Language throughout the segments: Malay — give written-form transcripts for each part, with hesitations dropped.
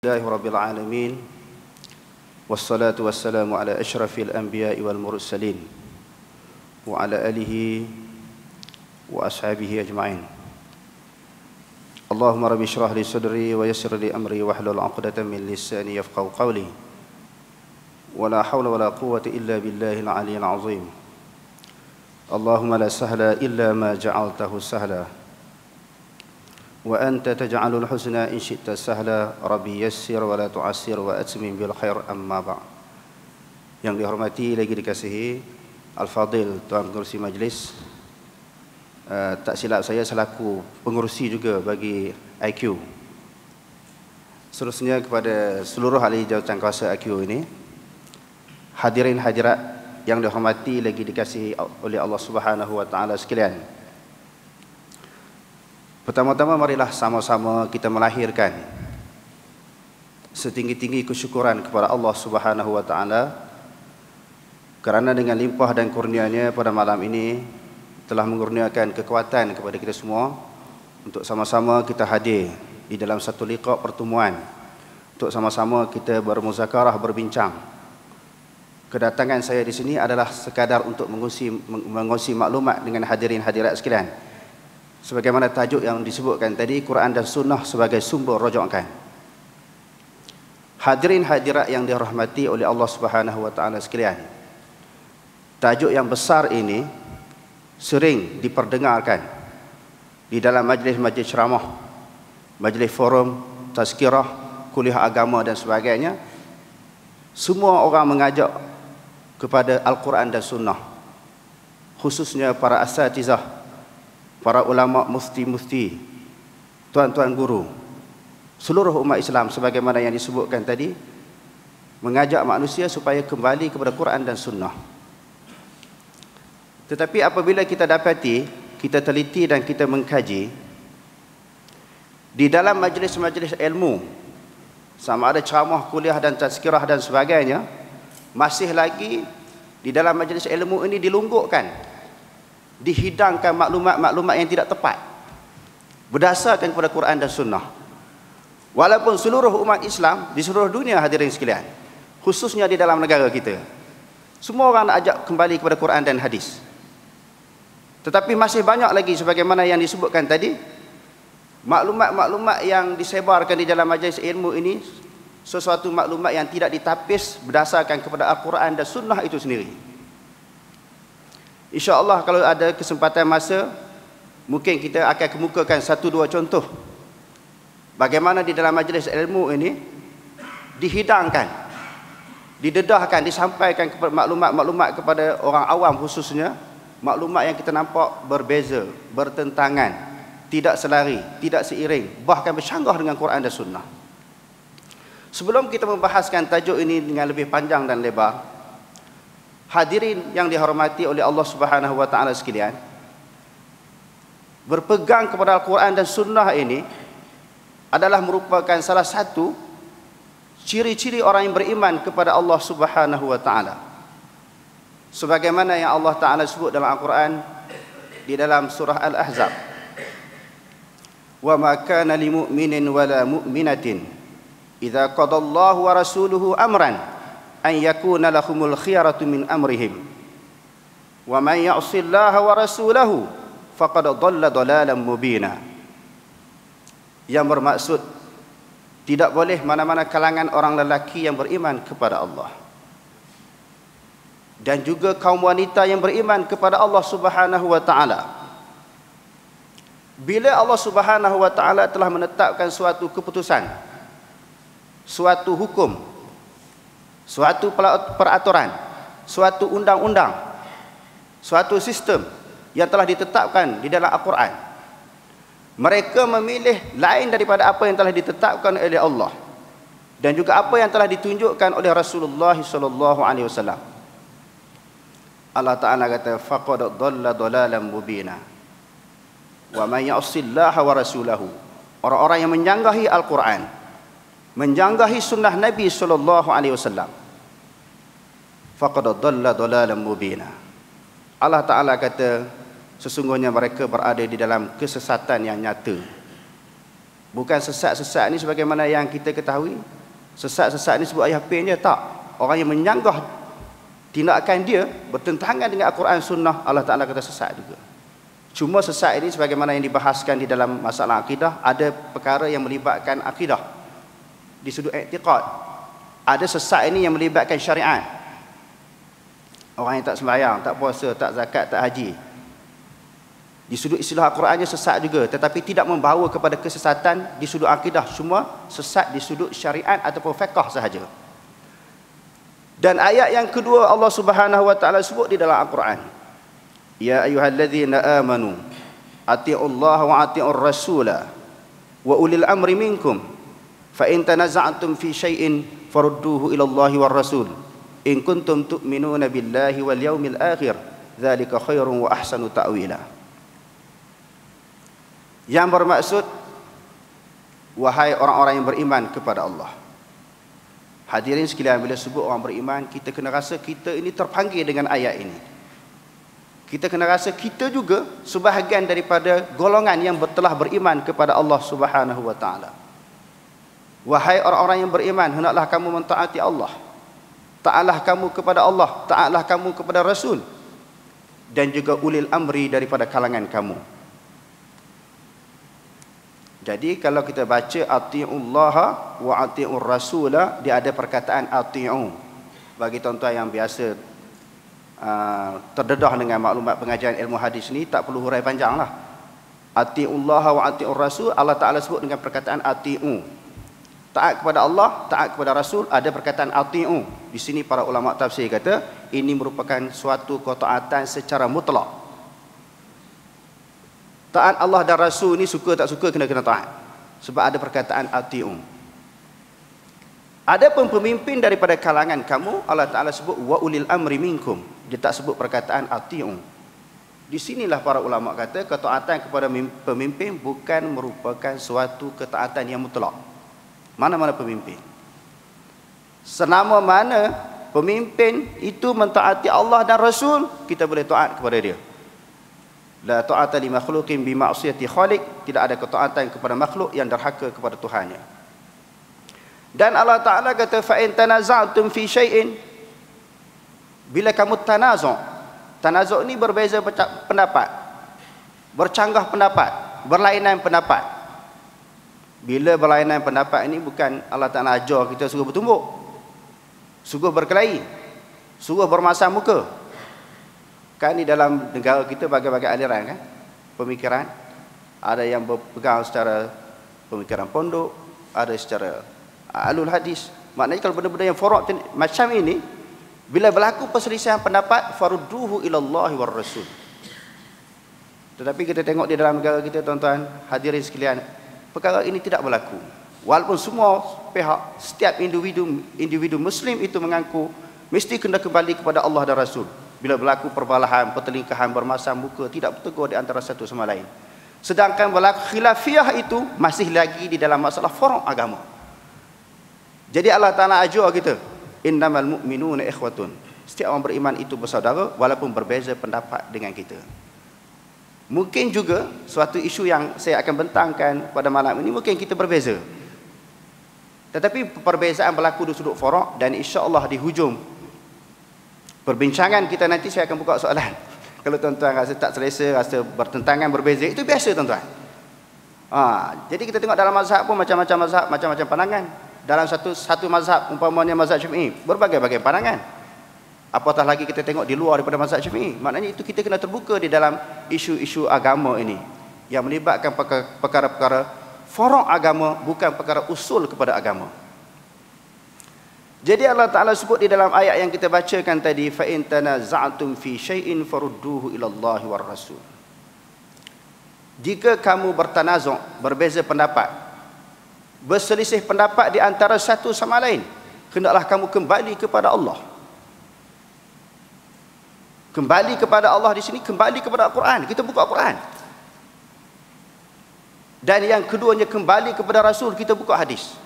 Alhamdulillahi Rabbil Alamin. Wassalatu wassalamu ala ashrafil anbiya'i wal mursalin wa ala alihi wa ashabihi ajma'in. Allahumma rabbi shrah li sadri wa yassir li amri wahlul 'uqdatam min lisani yafqahu qawli. Wa la hawla wa la quwwata illa billahil 'aliyyil 'azim. Allahumma la sahla illa ma ja'altahu sahla wa anta taj'alul husna in syi'ta sahla rabbi yassir wa la tu'assir wa atmim bil khair amma ba'. Yang dihormati lagi dikasihi Al-Fadil Tuan Pengerusi Majlis, tak silap saya selaku pengerusi juga bagi IQ. Seterusnya kepada seluruh ahli jawatankuasa IQ ini, hadirin hadirat yang dihormati lagi dikasihi oleh Allah Subhanahu wa taala sekalian. Pertama-tama marilah sama-sama kita melahirkan setinggi-tinggi kesyukuran kepada Allah Subhanahu wa taala kerana dengan limpah dan kurnia-Nya pada malam ini telah mengurniakan kekuatan kepada kita semua untuk sama-sama kita hadir di dalam satu liqa pertemuan, untuk sama-sama kita bermuzakarah, berbincang. Kedatangan saya di sini adalah sekadar untuk mengongsi maklumat dengan hadirin hadirat sekalian. Sebagaimana tajuk yang disebutkan tadi, Quran dan Sunnah sebagai sumber rujukan. Hadirin hadirat yang dirahmati oleh Allah Subhanahu wa taala sekalian, tajuk yang besar ini sering diperdengarkan di dalam majlis-majlis ceramah, majlis forum, tazkirah, kuliah agama dan sebagainya. Semua orang mengajak kepada Al-Quran dan Sunnah, khususnya para asatizah, para ulama, mufti-mufti, tuan-tuan guru, seluruh umat Islam sebagaimana yang disebutkan tadi, mengajak manusia supaya kembali kepada Quran dan Sunnah. Tetapi apabila kita dapati, kita teliti dan kita mengkaji di dalam majlis-majlis ilmu, sama ada ceramah, kuliah dan tazkirah dan sebagainya, masih lagi di dalam majlis ilmu ini dilunggukkan, dihidangkan maklumat-maklumat yang tidak tepat berdasarkan kepada Quran dan Sunnah. Walaupun seluruh umat Islam di seluruh dunia hadirin sekalian, khususnya di dalam negara kita, semua orang nak ajak kembali kepada Quran dan hadis. Tetapi masih banyak lagi sebagaimana yang disebutkan tadi, maklumat-maklumat yang disebarkan di dalam majlis ilmu ini, sesuatu maklumat yang tidak ditapis berdasarkan kepada Al-Quran dan Sunnah itu sendiri. InsyaAllah kalau ada kesempatan masa, mungkin kita akan kemukakan satu dua contoh bagaimana di dalam majlis ilmu ini dihidangkan, didedahkan, disampaikan kepada maklumat-maklumat kepada orang awam, khususnya maklumat yang kita nampak berbeza, bertentangan, tidak selari, tidak seiring, bahkan bercanggah dengan Quran dan Sunnah. Sebelum kita membahaskan tajuk ini dengan lebih panjang dan lebar, hadirin yang dihormati oleh Allah Subhanahu wa taala sekalian, berpegang kepada Al-Quran dan Sunnah ini adalah merupakan salah satu ciri-ciri orang yang beriman kepada Allah Subhanahu wa taala. Sebagaimana yang Allah taala sebut dalam Al-Quran di dalam surah Al-Ahzab, "Wa ma kana lil mu'minin wa la mu'minatin idza qadallahu wa rasuluhu amran an yakuna lahumul khiyaratu min amrihim wa man ya'sillaha wa rasulahu faqad dhalla dhalalan mubina." Yang bermaksud, tidak boleh mana-mana kalangan orang lelaki yang beriman kepada Allah dan juga kaum wanita yang beriman kepada Allah Subhanahu wa taala, bila Allah Subhanahu wa taala telah menetapkan suatu keputusan, suatu hukum, suatu peraturan, suatu undang-undang, suatu sistem yang telah ditetapkan di dalam Al-Quran, mereka memilih lain daripada apa yang telah ditetapkan oleh Allah dan juga apa yang telah ditunjukkan oleh Rasulullah sallallahu alaihi wasallam. Allah Ta'ala kata, faqad dhalla dhalalan mubina wa man ya'sillaha wa rasulahu, orang-orang yang menjanggahi Al-Quran, menjanggahi sunnah Nabi sallallahu alaihi wasallam, faqad dhalla dhalalan mubina. Allah Ta'ala kata, sesungguhnya mereka berada di dalam kesesatan yang nyata. Bukan sesat-sesat ni sebagaimana yang kita ketahui. Sesat-sesat ni sebut ayah pin je, tak. Orang yang menyanggah tindakan dia bertentangan dengan Al-Quran Sunnah, Allah Ta'ala kata sesat juga. Cuma sesat ini sebagaimana yang dibahaskan di dalam masalah akidah, ada perkara yang melibatkan akidah di sudut i'tiqad. Ada sesat ini yang melibatkan syariat. Orang yang tak sembahyang, tak puasa, tak zakat, tak haji, di sudut istilah Al-Qurannya sesat juga, tetapi tidak membawa kepada kesesatan di sudut akidah, cuma sesat di sudut syariat ataupun fiqh sahaja. Dan ayat yang kedua Allah Subhanahu wa taala sebut di dalam Al-Quran, ya ayyuhalladzina amanu atiiullaha wa atiiur rasula wa ulil amri minkum fa in tanaza'tum fi syai'in farudduhu ila Allahi war rasul in kuntum tu'minuna billahi wal yaumil akhir dzalika khairun wa ahsanu ta'wila. Yang bermaksud, wahai orang-orang yang beriman kepada Allah. Hadirin sekalian, bila sebut orang beriman, kita kena rasa kita ini terpanggil dengan ayat ini. Kita kena rasa kita juga sebahagian daripada golongan yang telah beriman kepada Allah Subhanahu wa taala. Wahai orang-orang yang beriman, hendaklah kamu mentaati Allah. Taatlah kamu kepada Allah, taatlah kamu kepada Rasul, dan juga ulil amri daripada kalangan kamu. Jadi kalau kita baca atiullaha wa atiur rasula, dia ada perkataan atiu. Bagi tuan-tuan yang biasa terdedah dengan maklumat pengajian ilmu hadis ni, tak perlu hurai panjang lah. Atiullaha wa atiur rasul, Allah Ta'ala sebut dengan perkataan atiu. Taat kepada Allah, taat kepada Rasul, ada perkataan atiu. Di sini para ulama tafsir kata ini merupakan suatu ketaatan secara mutlak. Taat Allah dan Rasul ni suka tak suka kena taat. Sebab ada perkataan atiu. Ada pun pemimpin daripada kalangan kamu, Allah Ta'ala sebut wa ulil amri minkum. Dia tak sebut perkataan atiu. Di sinilah para ulama kata ketaatan kepada pemimpin bukan merupakan suatu ketaatan yang mutlak. Mana-mana pemimpin. Selama mana pemimpin itu mentaati Allah dan Rasul, kita boleh taat kepada dia. La ta'ata li makhluqin bi ma'siyati khaliq, tidak ada ketaatan kepada makhluk yang derhaka kepada Tuhannya. Dan Allah Ta'ala kata fa in tanaza'tum fi syai'in, bila kamu tanazu', tanazu' ni berbeza pendapat, bercanggah pendapat, berlainan pendapat. Bila berlainan pendapat ini bukan Allah Ta'ala ajar kita suruh bertumbuk, suruh berkelahi, suruh bermasam muka. Kan di dalam negara kita bagai-bagai aliran kan, pemikiran. Ada yang berpegang secara pemikiran pondok, ada secara alul hadis. Maknanya kalau benda-benda yang forok macam ini, bila berlaku perselisihan pendapat, farudduhu ilallahi war rasul. Tetapi kita tengok di dalam negara kita, tuan-tuan hadirin sekalian, perkara ini tidak berlaku. Walaupun semua pihak, setiap individu Muslim itu mengaku mesti kena kembali kepada Allah dan Rasul. Bila berlaku perbalahan, pertelingkahan, bermasam muka, tidak bertegur di antara satu sama lain. Sedangkan berlaku khilafiyah itu masih lagi di dalam masalah furu' agama. Jadi Allah Ta'ala ajar kita, innamal mu'minuna ikhwatun. Setiap orang beriman itu bersaudara walaupun berbeza pendapat dengan kita. Mungkin juga suatu isu yang saya akan bentangkan pada malam ini, mungkin kita berbeza. Tetapi perbezaan berlaku di sudut furu' dan insya-Allah di hujung perbincangan kita nanti saya akan buka soalan. Kalau tuan-tuan rasa tak selesa, rasa bertentangan, berbeza, itu biasa tuan-tuan. Jadi kita tengok dalam mazhab pun macam-macam mazhab, macam-macam pandangan. Dalam satu mazhab, umpamanya mazhab Syafi'i, berbagai-bagai pandangan. Apatah lagi kita tengok di luar daripada mazhab Syafi'i. Maknanya itu kita kena terbuka di dalam isu-isu agama ini yang melibatkan perkara-perkara furu' agama, bukan perkara usul kepada agama. Jadi Allah Ta'ala sebut di dalam ayat yang kita bacakan tadi, fa in tanaza'tum fi syai'in farudduhu ilallahi war rasul. Jika kamu bertanazu', berbeza pendapat, berselisih pendapat di antara satu sama lain, hendaklah kamu kembali kepada Allah. Kembali kepada Allah di sini, kembali kepada Al-Quran. Kita buka Al-Quran. Dan yang keduanya, kembali kepada Rasul, kita buka hadis.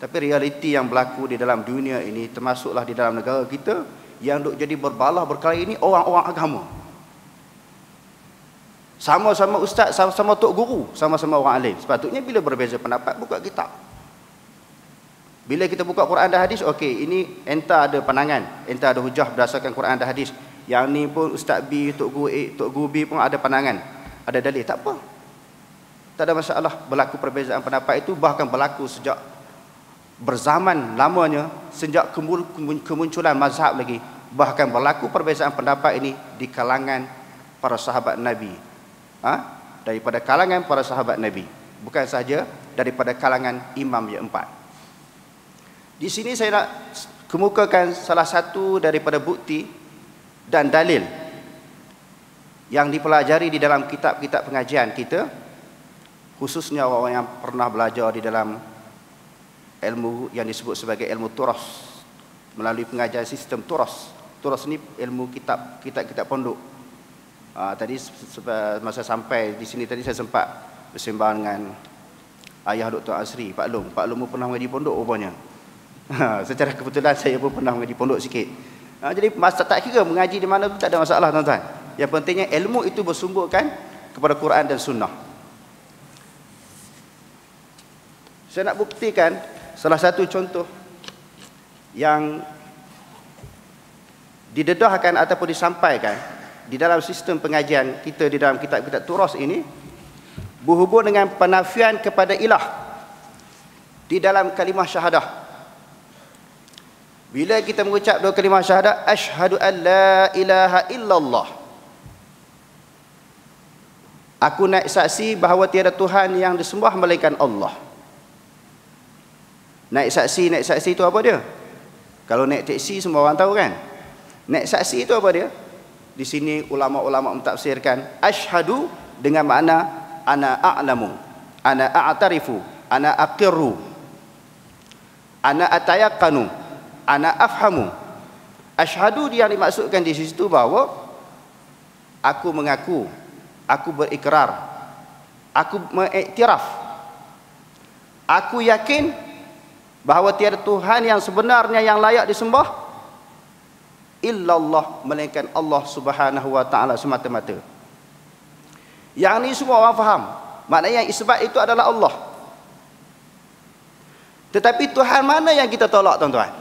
Tapi realiti yang berlaku di dalam dunia ini, termasuklah di dalam negara kita, yang duk jadi berbalah berkelahi ini orang-orang agama. Sama-sama ustaz, sama-sama tok guru, sama-sama orang alim. Sepatutnya bila berbeza pendapat, buka kitab. Bila kita buka Quran dan hadis, okey, ini entah ada pandangan, entah ada hujah berdasarkan Quran dan hadis. Yang ni pun Ustaz B, Tok Guru A, Tok Guru B pun ada pandangan, ada dalil, tak apa. Tak ada masalah berlaku perbezaan pendapat itu, bahkan berlaku sejak berzaman lamanya, sejak kemunculan mazhab lagi. Bahkan berlaku perbezaan pendapat ini di kalangan para sahabat Nabi. Daripada kalangan para sahabat Nabi, bukan sahaja daripada kalangan imam yang empat. Di sini saya nak kemukakan salah satu daripada bukti dan dalil yang dipelajari di dalam kitab-kitab pengajian kita, khususnya orang yang pernah belajar di dalam ilmu yang disebut sebagai ilmu turas, melalui pengajian sistem turas. Turas ni ilmu kitab-kitab pondok. Tadi masa sampai di sini tadi saya sempat bersembang dengan ayah Dr. Azri, Pak Long. Pak Long pun pernah mengaji pondok rupanya. Secara kebetulan saya pun pernah mengaji pondok sikit. Jadi masa tak kira mengaji di mana tu tak ada masalah tuan-tuan. Yang pentingnya ilmu itu bersumberkan kepada Quran dan Sunnah. Saya nak buktikan salah satu contoh yang didedahkan ataupun disampaikan di dalam sistem pengajian kita di dalam kitab-kitab turas ini, berhubung dengan penafian kepada ilah di dalam kalimah syahadah. Bila kita mengucap dua kalimah syahadah, asyhadu an la ilaha illallah, aku naik saksi bahawa tiada Tuhan yang disembah melainkan Allah. Naik saksi itu apa dia? Kalau naik taksi semua orang tahu kan? Naik saksi itu apa dia? Di sini ulama-ulama mentafsirkan asyhadu dengan makna ana a'lamu, ana a'tarifu, ana aqirru, ana atayaqanu, ana afhamu. Asyhadu dia dimaksudkan di situ bahawa aku mengaku, aku berikrar, aku mengiktiraf, aku yakin bahawa tiada Tuhan yang sebenarnya yang layak disembah illallah, melainkan Allah Subhanahu wa taala semata-mata. Yang ni semua orang faham. Maknanya yang isbat itu adalah Allah. Tetapi Tuhan mana yang kita tolak tuan-tuan?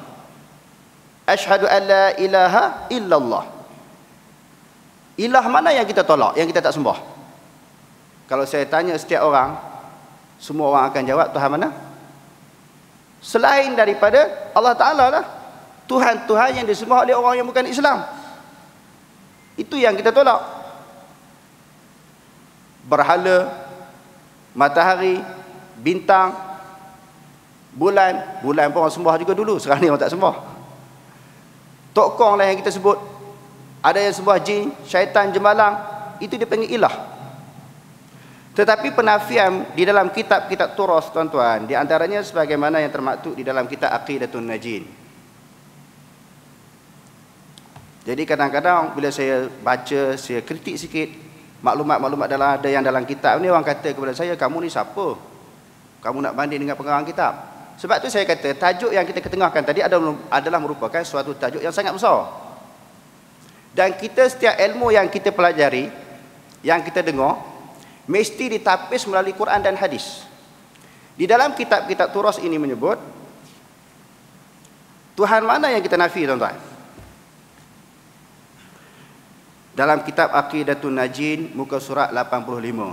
Asyhadu an la ilaha illallah. Ilah mana yang kita tolak, yang kita tak sembah? Kalau saya tanya setiap orang, semua orang akan jawab Tuhan mana? Selain daripada Allah Ta'ala lah. Tuhan-Tuhan yang disembah oleh orang yang bukan Islam. Itu yang kita tolak. Berhala, matahari, bintang, bulan. Bulan pun orang sembah juga dulu, sekarang ni orang tak sembah. Tokong lah yang kita sebut. Ada yang sembah jin, syaitan, jemalang. Itu dia panggil ilah. Tetapi penafian di dalam kitab-kitab turas tuan-tuan, di antaranya sebagaimana yang termaktub di dalam kitab Aqidatun Najin. Jadi kadang-kadang bila saya baca, saya kritik sikit maklumat-maklumat ada yang dalam kitab ni, orang kata kepada saya, kamu ni siapa? Kamu nak banding dengan pengarang kitab? Sebab tu saya kata tajuk yang kita ketengahkan tadi adalah merupakan suatu tajuk yang sangat besar. Dan kita setiap ilmu yang kita pelajari, yang kita dengar, mesti ditapis melalui Quran dan hadis. Di dalam kitab-kitab turas ini menyebut Tuhan mana yang kita nafi tuan-tuan? Dalam kitab Aqidatun Najin muka surat 85.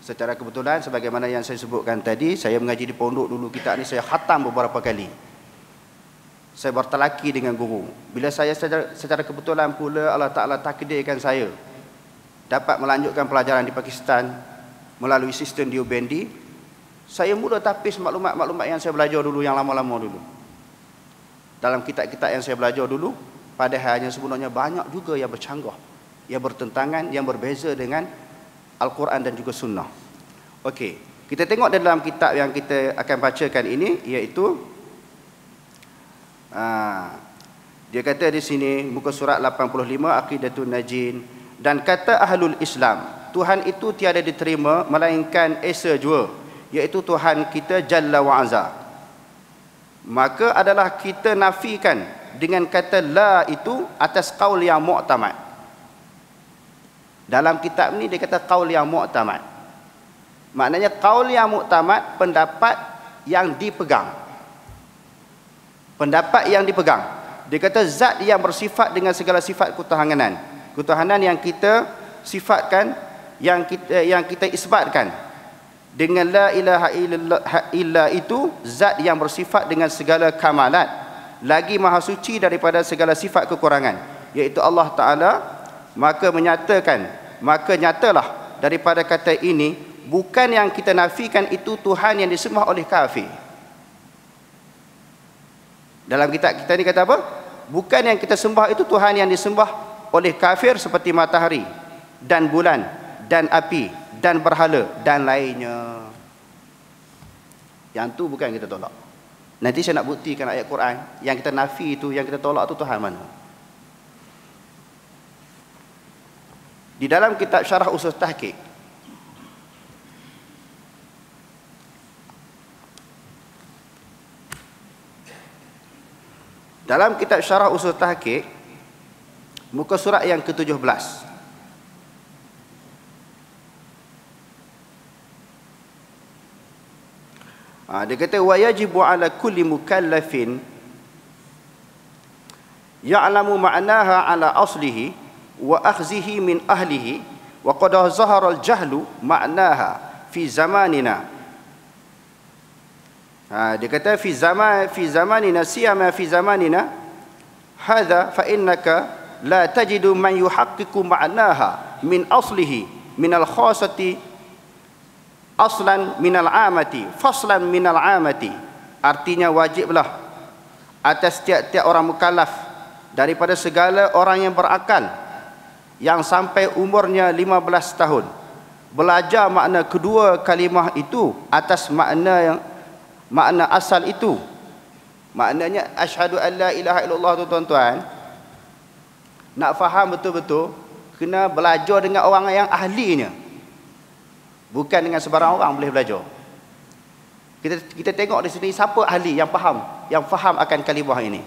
Secara kebetulan sebagaimana yang saya sebutkan tadi, saya mengaji di pondok dulu, kitab ni saya khatam beberapa kali. Saya bertelaki dengan guru. Bila saya secara kebetulan pula Allah Ta'ala takdirkan saya dapat melanjutkan pelajaran di Pakistan melalui sistem Deobandi, saya mula tapis maklumat-maklumat yang saya belajar dulu, yang lama-lama dulu. Dalam kitab-kitab yang saya belajar dulu, padahalnya sebenarnya banyak juga yang bercanggah, yang bertentangan, yang berbeza dengan Al-Quran dan juga Sunnah. Okey, kita tengok dalam kitab yang kita akan bacakan ini, iaitu dia kata di sini muka surat 85 Aqidatun Najin. Dan kata ahlul Islam, Tuhan itu tiada diterima melainkan esa jua, iaitu Tuhan kita Jalla wa'azza. Maka adalah kita nafikan dengan kata la itu atas qaul yang mu'tamad. Dalam kitab ni dia kata qaul yang mu'tamad. Maknanya qaul yang mu'tamad, pendapat yang dipegang. Pendapat yang dipegang. Dia kata zat yang bersifat dengan segala sifat ketuhanan. Ketuhanan yang kita sifatkan, yang kita isbatkan. Dengan la ilaha illa itu zat yang bersifat dengan segala kamalat, lagi maha suci daripada segala sifat kekurangan, iaitu Allah Ta'ala. Maka nyatalah daripada kata ini, bukan yang kita nafikan itu Tuhan yang disembah oleh kafir. Dalam kitab kita ni kata apa? Bukan yang kita sembah itu Tuhan yang disembah oleh kafir, seperti matahari dan bulan dan api dan berhala dan lainnya. Yang tu bukan kita tolak. Nanti saya nak buktikan ayat Quran yang kita nafi itu, yang kita tolak tu Tuhan mana. Di dalam kitab Syarah Usul Tahqiq, dalam kitab Syarah Usul Tahqiq, muka surat yang ke-17, dia kata wa yajibu ala kulli mukallafin ya'lamu ma'naha ala aslihi wa akhzihi min ahlihi wa qad zahara al-jahlu ma'naha fi zamanina. Dia kata fi zamanina siyama fi zamanina hadha fa innaka la tajidu man yuhaqqiqu ma'naha min aslihi min al-khassati aslan minal amati faslan minal amati. Artinya wajiblah atas tiap-tiap orang mukallaf daripada segala orang yang berakal yang sampai umurnya 15 tahun belajar makna kedua kalimah itu atas makna asal itu. Maknanya asyhadu an la ilaha illallah tu tuan-tuan, nak faham betul-betul kena belajar dengan orang yang ahlinya. Bukan dengan sebarang orang boleh belajar. Kita tengok di sini siapa ahli yang faham akan kalimah ini.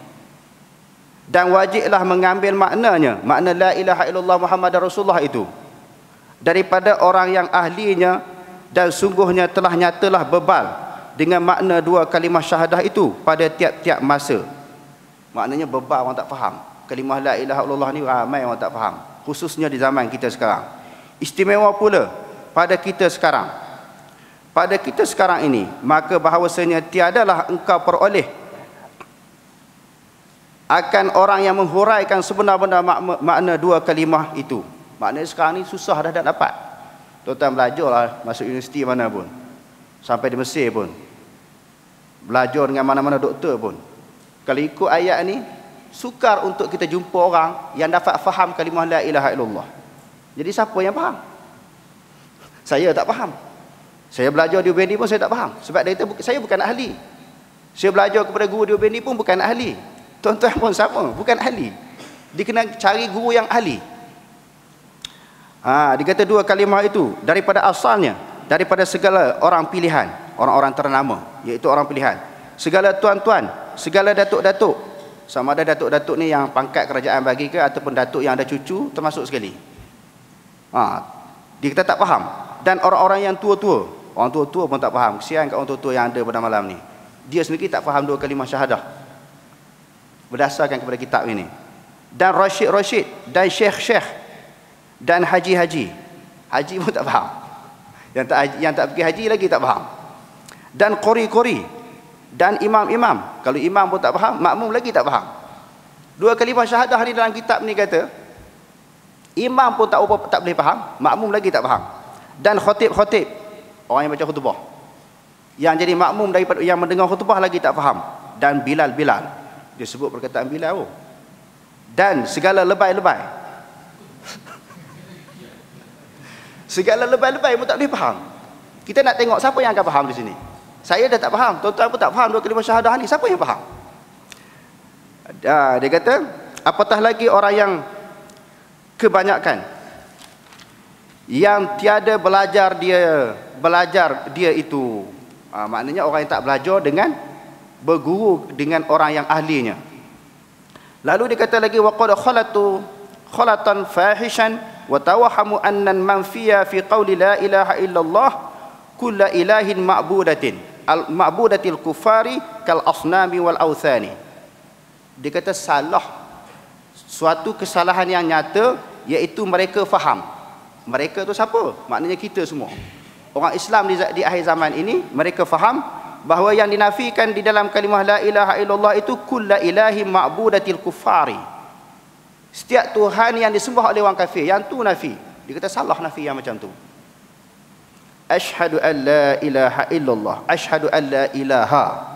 Dan wajiblah mengambil maknanya, makna la ilaha illallah Muhammadar Rasulullah itu, daripada orang yang ahlinya, dan sungguhnya telah nyatalah bebal dengan makna dua kalimah syahadah itu pada tiap-tiap masa. Maknanya bebal, orang tak faham. Kalimah la ilaha illallah ni ramai orang tak faham, khususnya di zaman kita sekarang. Istimewa pula pada kita sekarang. Pada kita sekarang ini, maka bahawasanya tiadalah engkau peroleh akan orang yang menghuraikan sebenar-benar makna dua kalimah itu. Maknanya sekarang ni susah dah dapat. Tuan-tuan belajarlah, masuk universiti mana pun, sampai di Mesir pun, belajar dengan mana-mana doktor pun, kalau ikut ayat ni, sukar untuk kita jumpa orang yang dapat faham kalimah la ilaha illallah. Jadi siapa yang faham? Saya tak faham. Saya belajar di UBND pun saya tak faham. Sebab saya bukan ahli. Saya belajar kepada guru di UBND pun bukan ahli. Tuan-tuan pun sama, bukan ahli. Dia kena cari guru yang ahli. Dia kata dua kalimah itu daripada asalnya, daripada segala orang pilihan, orang-orang ternama, iaitu orang pilihan, segala tuan-tuan, segala datuk-datuk. Sama ada datuk-datuk ni yang pangkat kerajaan bagi ke, ataupun datuk yang ada cucu, termasuk sekali. Dia kata tak faham. Dan orang-orang yang tua-tua, orang tua-tua pun tak faham. Kesian kat orang tua-tua yang ada pada malam ni. Dia sendiri tak faham dua kalimah syahadah berdasarkan kepada kitab ini. Dan Rashid, dan Syekh, dan Haji pun tak faham. Yang tak pergi haji lagi tak faham. Dan Qori, dan imam. Kalau imam pun tak faham, makmum lagi tak faham. Dua kalimah syahadah ni dalam kitab ni kata, imam pun tak boleh faham, makmum lagi tak faham. Dan khotib, orang yang baca khutbah, yang jadi makmum daripada yang mendengar khutbah lagi tak faham. Dan Bilal, dia sebut perkataan Bilal. Dan segala lebay-lebay segala lebay-lebay pun tak boleh faham. Kita nak tengok siapa yang akan faham di sini. Saya dah tak faham, tuan-tuan pun tak faham dua kalimah syahadah ni. Siapa yang faham? Dia kata apatah lagi orang yang kebanyakan yang tiada belajar dia itu. Maknanya orang yang tak belajar dengan berguru dengan orang yang ahlinya. Lalu dia kata lagi waqad khalatan fahishan wa tawahhamu anna manfiya fi qawli la ilaha illallah kulla ilahin ma'budatil kufari kal asnami wal awthani. Dia kata salah, suatu kesalahan yang nyata, iaitu mereka faham. Mereka tu siapa? Maknanya kita semua. Orang Islam di akhir zaman ini, mereka faham bahawa yang dinafikan di dalam kalimah la ilaha illallah itu kulla ilahi ma'budatil kufari. Setiap Tuhan yang disembah oleh orang kafir, yang tu nafi. Dia kata salah nafi yang macam tu. Asyhadu an la ilaha illallah, asyhadu an la ilaha.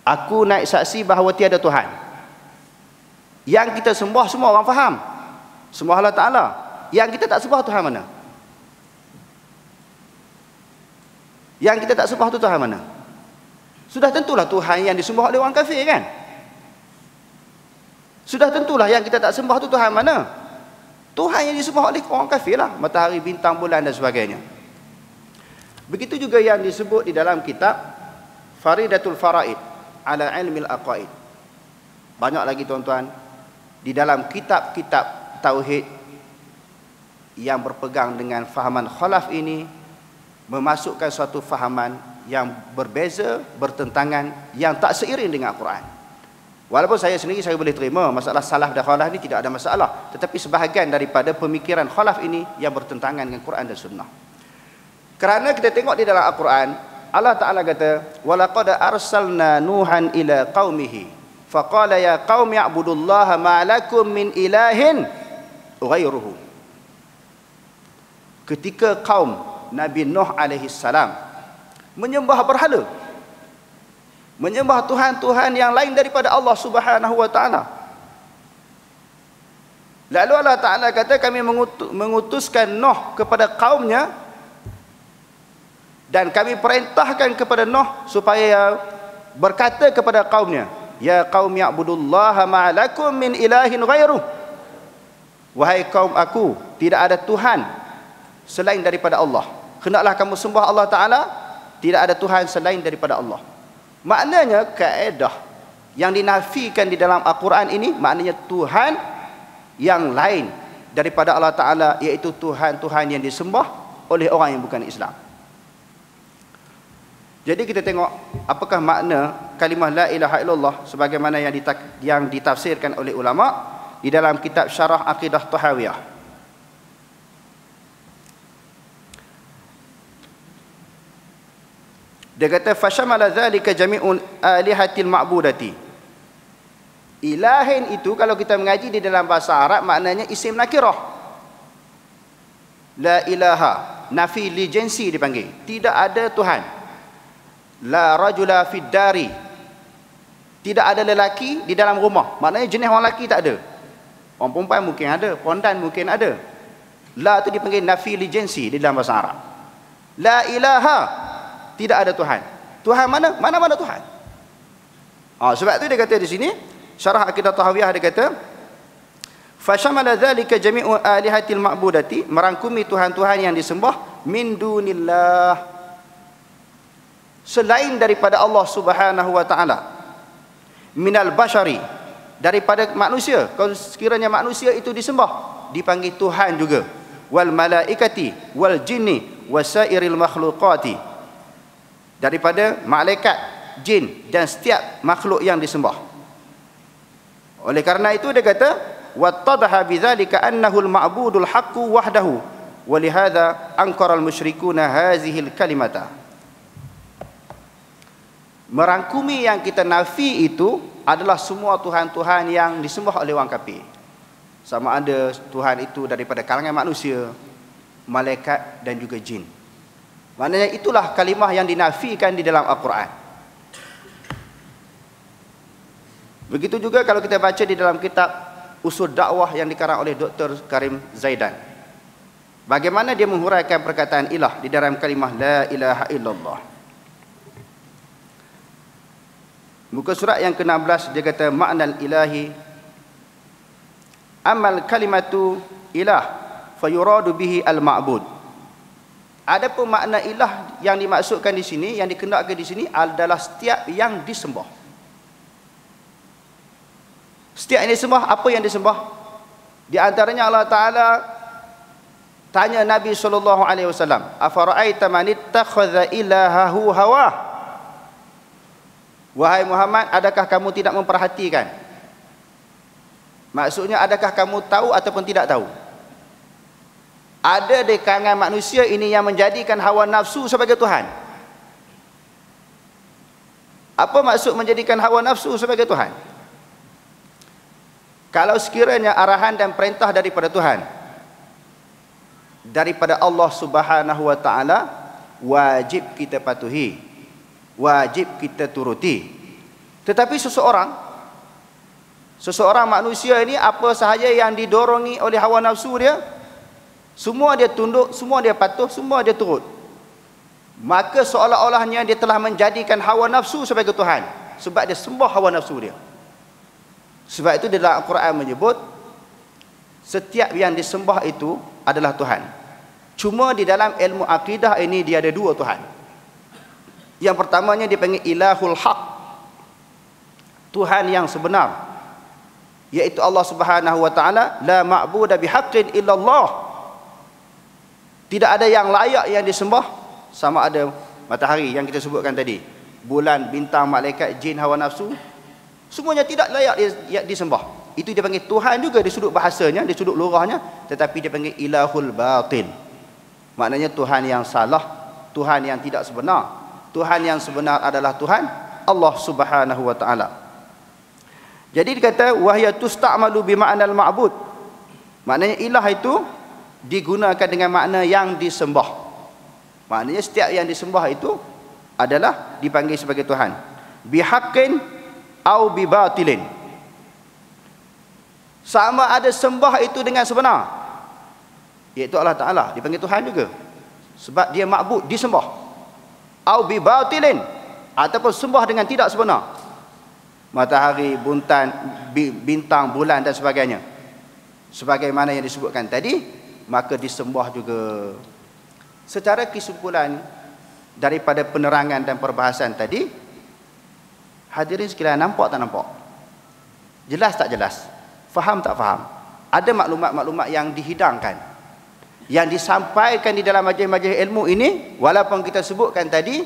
Aku naik saksi bahawa tiada Tuhan. Yang kita sembah semua orang faham. Sembah Allah Ta'ala. Yang kita tak sembah Tuhan mana? Yang kita tak sembah tu Tuhan mana? Sudah tentulah Tuhan yang disembah oleh orang kafir kan? Sudah tentulah yang kita tak sembah tu Tuhan mana? Tuhan yang disembah oleh orang kafir lah. Matahari, bintang, bulan dan sebagainya. Begitu juga yang disebut di dalam kitab Faridatul Faraid ala ilmil aqaid. Banyak lagi tuan-tuan. Di dalam kitab-kitab tauhid yang berpegang dengan fahaman khalaf ini, memasukkan suatu fahaman yang berbeza, bertentangan, yang tak seiring dengan Al-Quran. Walaupun saya sendiri saya boleh terima masalah salaf dan khalaf ini tidak ada masalah, tetapi sebahagian daripada pemikiran khalaf ini yang bertentangan dengan Quran dan Sunnah. Kerana kita tengok di dalam Al-Quran, Allah Ta'ala kata, وَلَقَدْ أَرْسَلْنَا نُوحًا إِلَىٰ قَوْمِهِ فَقَالَ يَا قَوْمِ اعْبُدُوا اللَّهَ مَا لَكُمْ مِنْ إِلَٰهٍ غَيْرُهُ. Ketika kaum Nabi Nuh alaihi salam menyembah berhala, menyembah Tuhan-Tuhan yang lain daripada Allah Subhanahu wa taala. Lalu Allah Taala kata, kami mengutuskan Nuh kepada kaumnya, dan kami perintahkan kepada Nuh supaya berkata kepada kaumnya, ya qaumi ya'budullaha ma lakum min ilahin ghairuh. Wahai kaum aku, tidak ada Tuhan selain daripada Allah. Hendaklah kamu sembah Allah Ta'ala, tidak ada Tuhan selain daripada Allah. Maknanya kaedah yang dinafikan di dalam Al-Quran ini, maknanya Tuhan yang lain daripada Allah Ta'ala, iaitu Tuhan-Tuhan yang disembah oleh orang yang bukan Islam. Jadi kita tengok apakah makna kalimah la ilaha illallah sebagaimana yang ditafsirkan oleh ulama di dalam kitab Syarah Aqidah Tahawiyah. Dia kata fashamala dzalika jami'un alihatil ma'budati. Ilahin itu kalau kita mengaji di dalam bahasa Arab maknanya isim nakirah. La ilaha, nafi li jinsi dipanggil. Tidak ada Tuhan. La rajula fid dari. Tidak ada lelaki di dalam rumah. Maknanya jenis orang lelaki tak ada. Orang perempuan mungkin ada, pondan mungkin ada. La itu dipanggil nafi li jinsi di dalam bahasa Arab. La ilaha, tidak ada Tuhan. Tuhan mana? Mana-mana Tuhan. Sebab itu dia kata di sini, Syarah Aqidah Tahawiyah dia kata, fashamala dzalika jami'u alihatil ma'budati, merangkumi Tuhan-Tuhan yang disembah min dunillah, selain daripada Allah Subhanahu wa taala. Minal bashari, daripada manusia. Kalau sekiranya manusia itu disembah, dipanggil Tuhan juga. Wal malaikati wal jinni wasairil makhluqati, daripada malaikat, jin dan setiap makhluk yang disembah. Oleh karena itu dia kata wattadha bidzalika annahu al-ma'budul haqqu wahdahu wa lihadza ankara al-musyrikuuna hadhihi al-kalimata. Merangkumi yang kita nafi itu adalah semua Tuhan-Tuhan yang disembah oleh orang kafir. Sama ada Tuhan itu daripada kalangan manusia, malaikat dan juga jin. Maknanya itulah kalimah yang dinafikan di dalam Al-Quran. Begitu juga kalau kita baca di dalam kitab Usul Dakwah yang dikarang oleh Dr. Karim Zaidan. Bagaimana dia menghuraikan perkataan ilah di dalam kalimah la ilaha illallah. Muka surat yang ke-16 dia kata ma'nal ilahi amal kalimatu ilah fayuradu bihi al-ma'bud. Adapun makna ilah yang dimaksudkan di sini, yang dikenakan di sini adalah setiap yang disembah. Setiap yang disembah, apa yang disembah? Di antaranya Allah Ta'ala tanya Nabi SAW, afara'aita man ittakhadha ilahahu hawah. Wahai Muhammad, adakah kamu tidak memperhatikan? Maksudnya, adakah kamu tahu ataupun tidak tahu? Ada di kalangan manusia ini yang menjadikan hawa nafsu sebagai Tuhan. Apa maksud menjadikan hawa nafsu sebagai Tuhan? Kalau sekiranya arahan dan perintah daripada Tuhan, daripada Allah Subhanahu wa Ta'ala, wajib kita patuhi, wajib kita turuti. Tetapi seseorang manusia ini, apa sahaja yang didorongi oleh hawa nafsu dia, semua dia tunduk, semua dia patuh, semua dia turut. Maka seolah-olahnya dia telah menjadikan hawa nafsu sebagai Tuhan, sebab dia sembah hawa nafsu dia. Sebab itu dalam Al-Quran menyebut setiap yang disembah itu adalah Tuhan. Cuma di dalam ilmu akidah ini dia ada dua Tuhan. Yang pertamanya dipanggil Ilahul Haq, Tuhan yang sebenar, yaitu Allah Subhanahu wa Ta'ala. La ma'buda bihaqqin illallah. Tidak ada yang layak yang disembah, sama ada matahari yang kita sebutkan tadi, bulan, bintang, malaikat, jin, hawa nafsu, semuanya tidak layak disembah. Itu dia panggil Tuhan juga di sudut bahasanya, di sudut lurahnya, tetapi dia panggil Ilahul Batil. Maknanya Tuhan yang salah, Tuhan yang tidak sebenar. Tuhan yang sebenar adalah Tuhan Allah Subhanahu wa Ta'ala. Jadi dikata wahya tusta'malu bi ma'nal ma'bud. Maknanya ilah itu digunakan dengan makna yang disembah. Maknanya setiap yang disembah itu adalah dipanggil sebagai Tuhan. Bihaqqin au bi batilin. Sama ada sembah itu dengan sebenar, iaitu Allah Ta'ala dipanggil Tuhan juga, sebab dia ma'bud, disembah. Au bi batilin, ataupun sembah dengan tidak sebenar, matahari, bintang, bulan dan sebagainya, sebagaimana yang disebutkan tadi, maka disembah juga. Secara kesimpulan daripada penerangan dan perbahasan tadi, hadirin sekalian, nampak tak nampak? Jelas tak jelas? Faham tak faham? Ada maklumat-maklumat yang dihidangkan, yang disampaikan di dalam majlis-majlis ilmu ini, walaupun kita sebutkan tadi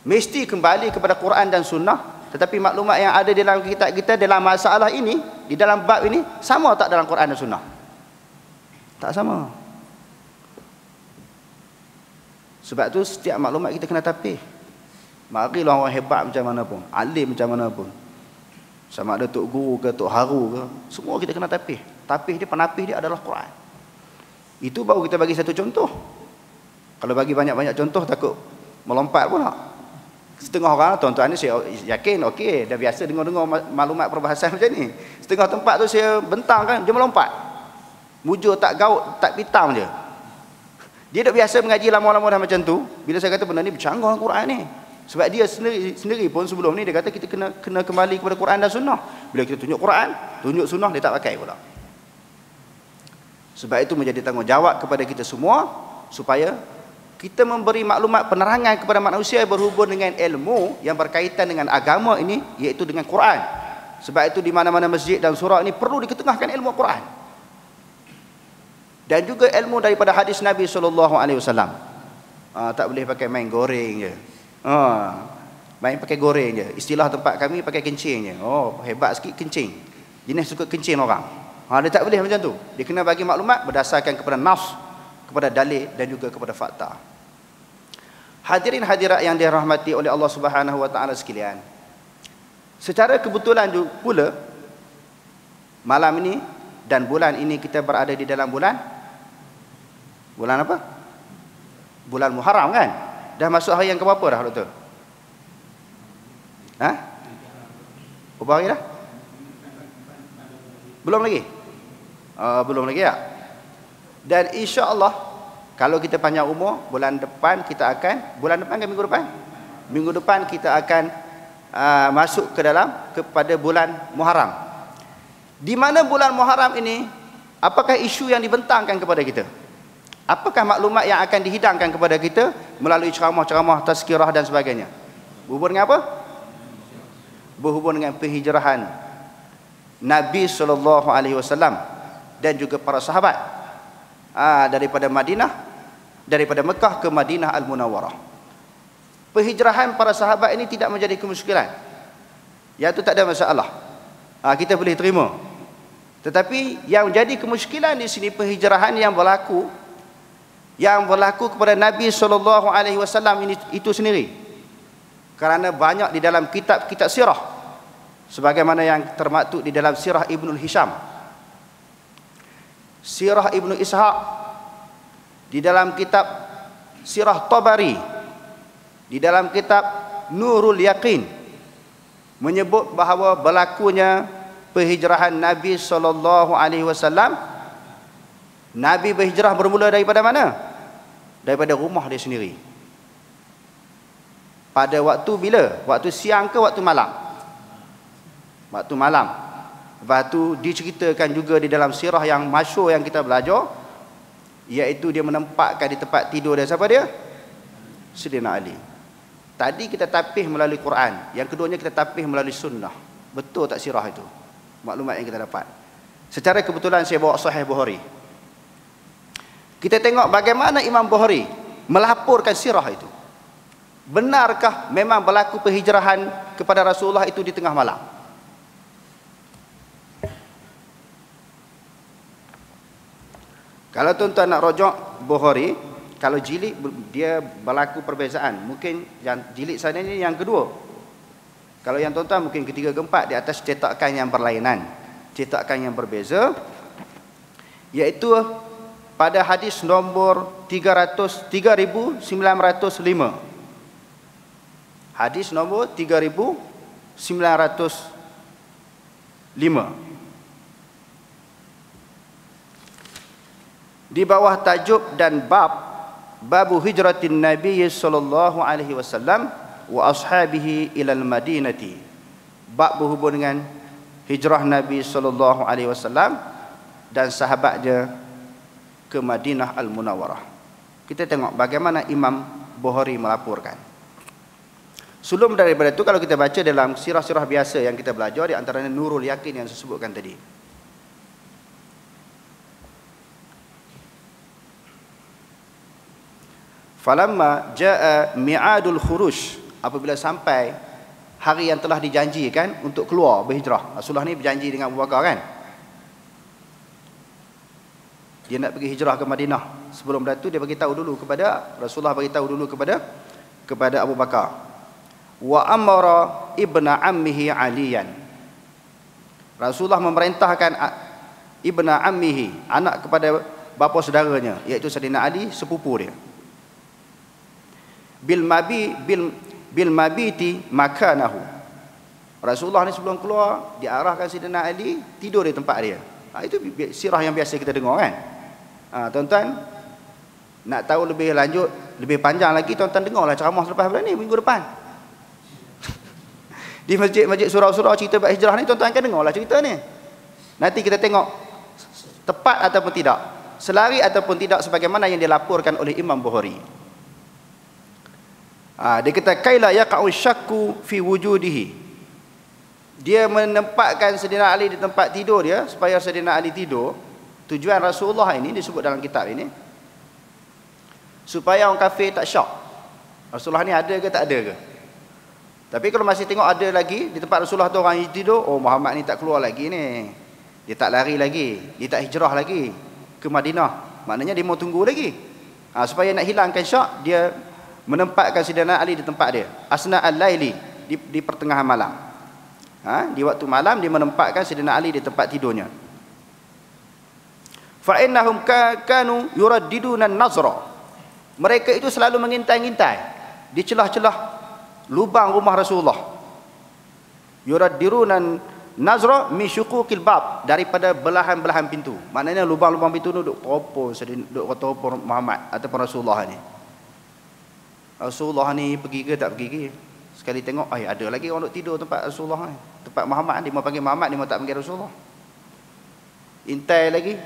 mesti kembali kepada Quran dan Sunnah, tetapi maklumat yang ada dalam kitab kita dalam masalah ini, di dalam bab ini, sama tak dalam Quran dan Sunnah? Tak sama. Sebab tu setiap maklumat kita kena tapih. Marilah orang hebat macam mana pun, alim macam mana pun, sama ada tok guru ke tok haru ke, semua kita kena tapih. Tapih dia, penapih dia adalah Quran. Itu baru kita bagi satu contoh. Kalau bagi banyak-banyak contoh takut melompat pula. Setengah orang, tuan-tuan ni saya yakin okey, dah biasa dengar-dengar maklumat perbahasan macam ni. Setengah tempat tu saya bentang kan, dia melompat. Mujur tak gaut, tak pitam je. Dia dah biasa mengaji lama-lama dah macam tu. Bila saya kata benda ni bercanggah dengan Quran ni, sebab dia sendiri pun sebelum ni dia kata kita kena kembali kepada Quran dan Sunnah. Bila kita tunjuk Quran, tunjuk Sunnah, dia tak pakai pula. Sebab itu menjadi tanggungjawab kepada kita semua supaya kita memberi maklumat penerangan kepada manusia yang berhubung dengan ilmu yang berkaitan dengan agama ini, iaitu dengan Quran. Sebab itu di mana-mana masjid dan surau ini perlu diketengahkan ilmu Quran. Dan juga ilmu daripada hadis Nabi SAW. Tak boleh pakai main goreng je. Main pakai goreng je. Istilah tempat kami pakai kencing je. Oh, hebat sikit kencing. Jenis suka kencing orang. Dia tak boleh macam tu. Dia kena bagi maklumat berdasarkan kepada nafs, kepada dalil dan juga kepada fakta. Hadirin hadirat yang dirahmati oleh Allah Subhanahu wa Ta'ala sekalian, secara kebetulan pula malam ini dan bulan ini kita berada di dalam bulan apa? Bulan Muharram kan? Dah masuk hari yang keberapa dah, doktor? Berapa hari dah? Belum lagi? Belum lagi ya? Dan insya-Allah kalau kita panjang umur, bulan depan kita akan, bulan depan ke minggu depan? Minggu depan kita akan masuk kepada bulan Muharram. Di mana bulan Muharram ini, apakah isu yang dibentangkan kepada kita? Apakah maklumat yang akan dihidangkan kepada kita melalui ceramah-ceramah, tazkirah dan sebagainya? Berhubung dengan apa? Berhubung dengan penghijrahan Nabi SAW dan juga para sahabat daripada Mekah ke Madinah Al-Munawwarah. Penghijrahan para sahabat ini tidak menjadi kemusykilan, iaitu tak ada masalah, kita boleh terima. Tetapi yang jadi kemusykilan di sini penghijrahan yang berlaku kepada Nabi SAW itu sendiri, kerana banyak di dalam kitab-kitab sirah, sebagaimana yang termaktub di dalam sirah Ibnu Hisham, sirah Ibnu Ishaq, di dalam kitab sirah Tabari, di dalam kitab Nurul Yaqin, menyebut bahawa berlakunya penghijrahan Nabi SAW. Nabi berhijrah bermula daripada mana? Daripada rumah dia sendiri. Pada waktu bila? Waktu siang ke waktu malam? Waktu malam. Lepas tu diceritakan juga di dalam sirah yang masyhur yang kita belajar, iaitu dia menempatkan di tempat tidur dia. Siapa dia? Sayyidina Ali. Tadi kita tapih melalui Quran, yang keduanya kita tapih melalui sunnah. Betul tak sirah itu? Maklumat yang kita dapat. Secara kebetulan saya bawa Sahih Bukhari. Kita tengok bagaimana Imam Bukhari melaporkan sirah itu. Benarkah memang berlaku penghijrahan kepada Rasulullah itu di tengah malam? Kalau tuan-tuan nak rojok Bukhari, kalau jilid dia berlaku perbezaan. Mungkin yang jilid sana ni yang kedua. Kalau yang tuan-tuan mungkin ketiga keempat, di atas cetakan yang berlainan, cetakan yang berbeza, iaitu pada hadis nombor 3905. Hadis nombor 3905. Di bawah tajuk dan babu hijratin Nabi sallallahu alaihi wasallam wa ashabihi ilal Madinati. Bab berhubung dengan hijrah Nabi sallallahu alaihi wasallam dan sahabatnya ke Madinah Al-Munawwarah. Kita tengok bagaimana Imam Bukhari melaporkan. Sebelum daripada itu, kalau kita baca dalam sirah-sirah biasa yang kita belajar, di antaranya Nurul Yaqin yang saya sebutkan tadi. Falamma jaa mi'adul khuruj, apabila sampai hari yang telah dijanjikan untuk keluar berhijrah. Rasulullah ni berjanji dengan Abu Bakar kan, dia nak pergi hijrah ke Madinah. Sebelum itu dia beritahu dulu kepada Rasulullah, beritahu dulu kepada Abu Bakar. Wa amara ibna ammihi Aliyan, Rasulullah memerintahkan ibna ammihi, anak kepada bapa saudaranya, iaitu Sayyidina Ali, sepupu dia, bil mabiti makanahu. Rasulullah ni sebelum keluar diarahkan Sayyidina Ali tidur di tempat dia. Itu sirah yang biasa kita dengar kan. Tuan-tuan nak tahu lebih lanjut, lebih panjang lagi, tuan-tuan dengarlah ceramah selepas bulan ni, minggu depan. Di masjid-masjid surau-surau cerita bab hijrah ni, tuan-tuan akan dengarlah cerita ni. Nanti kita tengok tepat ataupun tidak, selari ataupun tidak sebagaimana yang dilaporkan oleh Imam Bukhari. Dia kata kaila yaqa'u syakku fi wujudihi. Dia menempatkan Sayyidina Ali di tempat tidur dia supaya Sayyidina Ali tidur. Tujuan Rasulullah ini disebut dalam kitab ini supaya orang kafir tak syok. Rasulullah ni ada ke tak ada ke? Tapi kalau masih tengok ada lagi di tempat Rasulullah tu orang tidur, oh Muhammad ni tak keluar lagi ni, dia tak lari lagi, dia tak hijrah lagi ke Madinah, maknanya dia mau tunggu lagi. Supaya nak hilangkan syak, dia menempatkan Sayyidina Ali di tempat dia, asna al-laili, di pertengahan malam. Di waktu malam dia menempatkan Sayyidina Ali di tempat tidurnya. Fa innahum kanu yuraddiduna an-nazra, mereka itu selalu mengintai-ngintai di celah-celah lubang rumah Rasulullah. Yuraddiruna nazra min syuqukil bab, daripada belahan-belahan pintu. Maknanya lubang-lubang pintu tu duk teropong Muhammad ataupun Rasulullah ni. Rasulullah ni pergi ke tak pergi ke? Sekali tengok, ada lagi orang duk tidur tempat Rasulullah ni. Tempat Muhammad, dia mau panggil Muhammad, dia mau tak panggil Rasulullah. Intai lagi.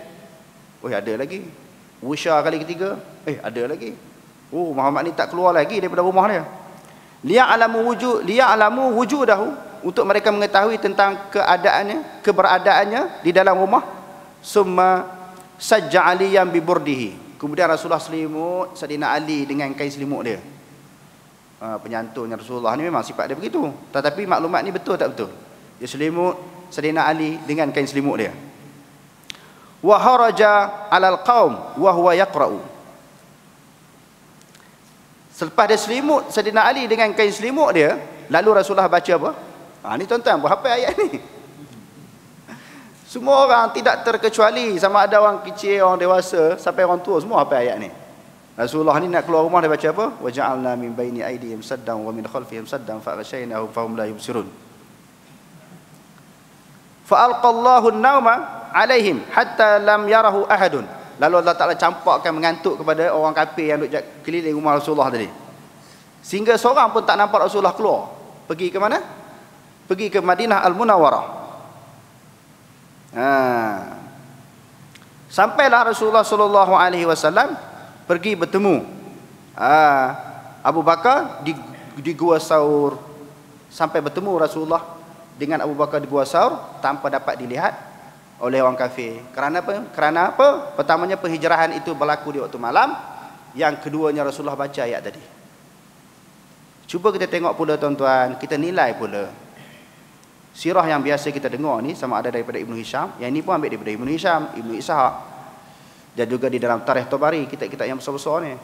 Ada lagi. Wusha kali ketiga, ada lagi. Muhammad ni tak keluar lagi daripada rumah dia. Liya'lamu wujudahu, untuk mereka mengetahui tentang keberadaannya di dalam rumah, summa sajja aliyan bi burdihi. Kemudian Rasulullah selimut Saidina Ali dengan kain selimut dia. Penyantunnya Rasulullah ni memang sifat dia begitu. Tetapi maklumat ni betul tak betul? Dia selimut Saidina Ali dengan kain selimut dia. Wa haraja 'alal qaum wa huwa yaqra'u. Selepas dia selimut Saidina Ali dengan kain selimut dia, lalu Rasulullah baca apa? Ni tuan-tuan, berapa ayat ni? Semua orang tidak terkecuali, sama ada orang kecil, orang dewasa, sampai orang tua, semua apa ayat ni. Rasulullah ni nak keluar rumah dia baca apa? Wa ja'alna min baini aydihim saddan wa min khalfihim saddan fa aghshaynahum fahum la yubsirun. Fa alqallahu an-nawma alaihim hatta lam yarahu ahadun. Lalu Allah Taala campakkan mengantuk kepada orang kafir yang duduk keliling rumah Rasulullah tadi. Sehingga seorang pun tak nampak Rasulullah keluar. Pergi ke mana? Pergi ke Madinah Al-Munawwarah. Sampailah Rasulullah sallallahu alaihi wasallam pergi bertemu Abu Bakar di Gua Saur. Sampai bertemu Rasulullah dengan Abu Bakar di Gua Saur tanpa dapat dilihat oleh orang kafir. Kerana apa? Kerana apa? Pertamanya penghijrahan itu berlaku di waktu malam. Yang keduanya Rasulullah baca ayat tadi. Cuba kita tengok pula tuan-tuan, kita nilai pula. Sirah yang biasa kita dengar ni sama ada daripada Ibnu Hisham, yang ini pun ambil daripada Ibnu Hisham, Ibnu Ishaq, dan juga di dalam Tarikh Tabari, kitab-kitab yang besar-besar ni.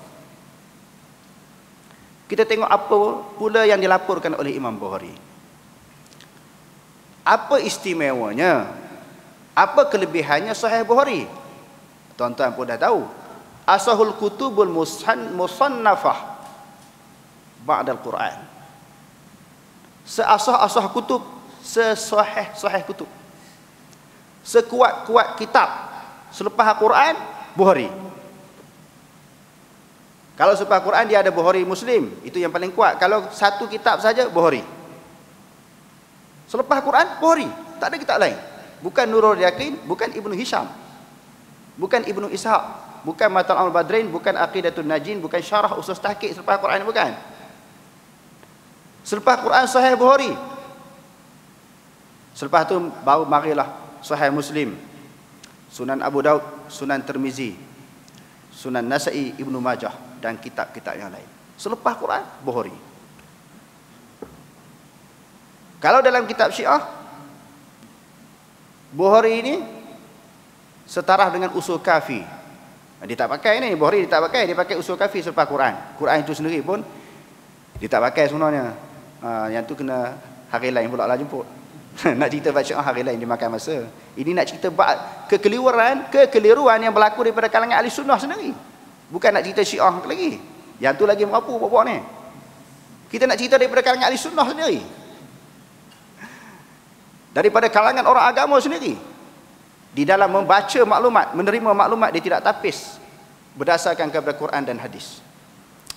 Kita tengok apa pula yang dilaporkan oleh Imam Bukhari. Apa istimewanya? Apa kelebihannya Sahih Bukhari? Tuan-tuan pun dah tahu. Asahul kutubul musannafah ba'da al-Quran. Seasah-asah kutub, sesahih kutub, sekuat-kuat kitab selepas Al-Quran, Bukhari. Kalau selepas Al-Quran dia ada Bukhari Muslim, itu yang paling kuat. Kalau satu kitab saja, Bukhari. Selepas Al-Quran, Bukhari, tak ada kitab lain. Bukan Nurul Yaqin, bukan Ibnu Hisham, bukan Ibnu Ishaq, bukan Matan al-Badrin, bukan Aqidatul Najin, bukan Syarah Usul Tahqiq. Selepas Al-Quran bukan. Selepas Al-Quran Sahih Bukhari. Selepas tu baru marilah Sahih Muslim, Sunan Abu Daud, Sunan Tirmizi, Sunan Nasa'i, Ibnu Majah, dan kitab-kitab yang lain. Selepas Quran, Bukhari. Kalau dalam kitab Syiah, Bukhari ini setara dengan usul kafi. Dia tak pakai ni, Bukhari dia tak pakai, dia pakai usul kafi selepas Quran. Quran itu sendiri pun dia tak pakai sebenarnya. Yang tu kena hari lain pula lah jemput. Nak cerita bab Syiah hari lain dia makan masa. Ini nak cerita bab kekeliruan yang berlaku daripada kalangan ahli sunnah sendiri. Bukan nak cerita Syiah lagi. Yang tu lagi merapu buat-buat ni. Kita nak cerita daripada kalangan ahli sunnah sendiri. Daripada kalangan orang agama sendiri. Di dalam membaca maklumat, menerima maklumat, dia tidak tapis berdasarkan kepada Quran dan hadis.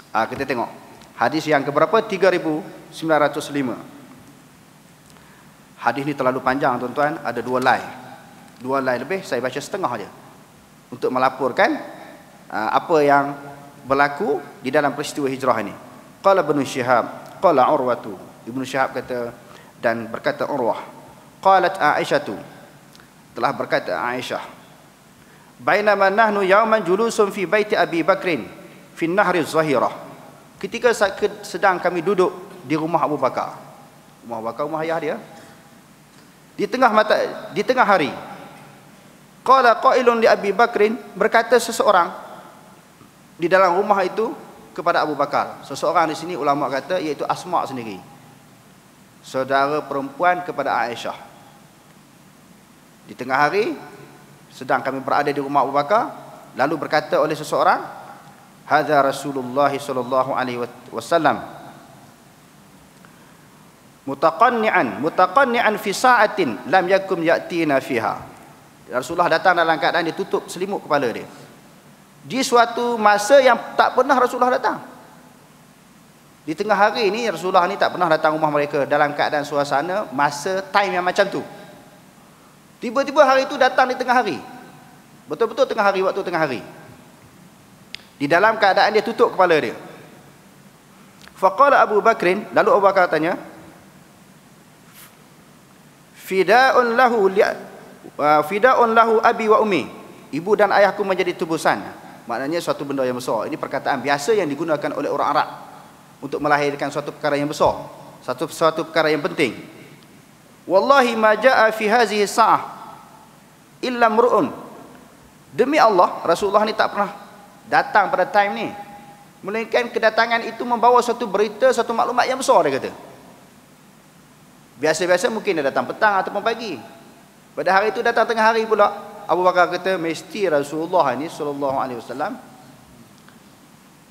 Kita tengok hadis yang keberapa? 3905. Hadis ni terlalu panjang tuan-tuan, ada 2 line lebih, saya baca setengah aja untuk melaporkan apa yang berlaku di dalam peristiwa hijrah ini. Qala Ibnu Syihab, qala Urwatu. Ibnu Syihab kata dan berkata Urwah, qalat Aisyatu, telah berkata Aisyah, bainama nahnu yawman julusun fi baiti Abi Bakrin fi nahri Zahirah. Ketika sedang kami duduk di rumah Abu Bakar. Rumah Abu Bakar, rumah ayah dia. Di tengah hari, qala qailun li Abi Bakrin, berkata seseorang di dalam rumah itu kepada Abu Bakar. Seseorang di sini ulama kata iaitu Asma sendiri, saudara perempuan kepada Aisyah. Di tengah hari sedang kami berada di rumah Abu Bakar, lalu berkata oleh seseorang, hadza Rasulullah sallallahu alaihi wasallam mutaqanni'an fi sa'atin lam yakum ya'tina fiha. Rasulullah datang dalam keadaan dia tutup selimut kepala dia di suatu masa yang tak pernah Rasulullah datang. Di tengah hari ni Rasulullah ni tak pernah datang rumah mereka dalam keadaan suasana masa time yang macam tu. Tiba-tiba hari itu datang di tengah hari, betul-betul tengah hari, waktu tengah hari, di dalam keadaan dia tutup kepala dia. Faqala Abu Bakrin, lalu Abu Bakar tanya, fida'un lahu Fidaun lahu abi wa ummi. Ibu dan ayahku menjadi tebusan. Maknanya suatu benda yang besar. Ini perkataan biasa yang digunakan oleh orang Arab untuk melahirkan suatu perkara yang besar, suatu perkara yang penting. Wallahi ma jaa fi hadhihi sa'ah illa mru'un. Demi Allah, Rasulullah ni tak pernah datang pada time ni, melainkan kedatangan itu membawa suatu berita, suatu maklumat yang besar, dia kata. Biasa-biasa mungkin dia datang petang ataupun pagi. Pada hari itu datang tengah hari pula. Abu Bakar kata mesti Rasulullah ni sallallahu alaihi wasallam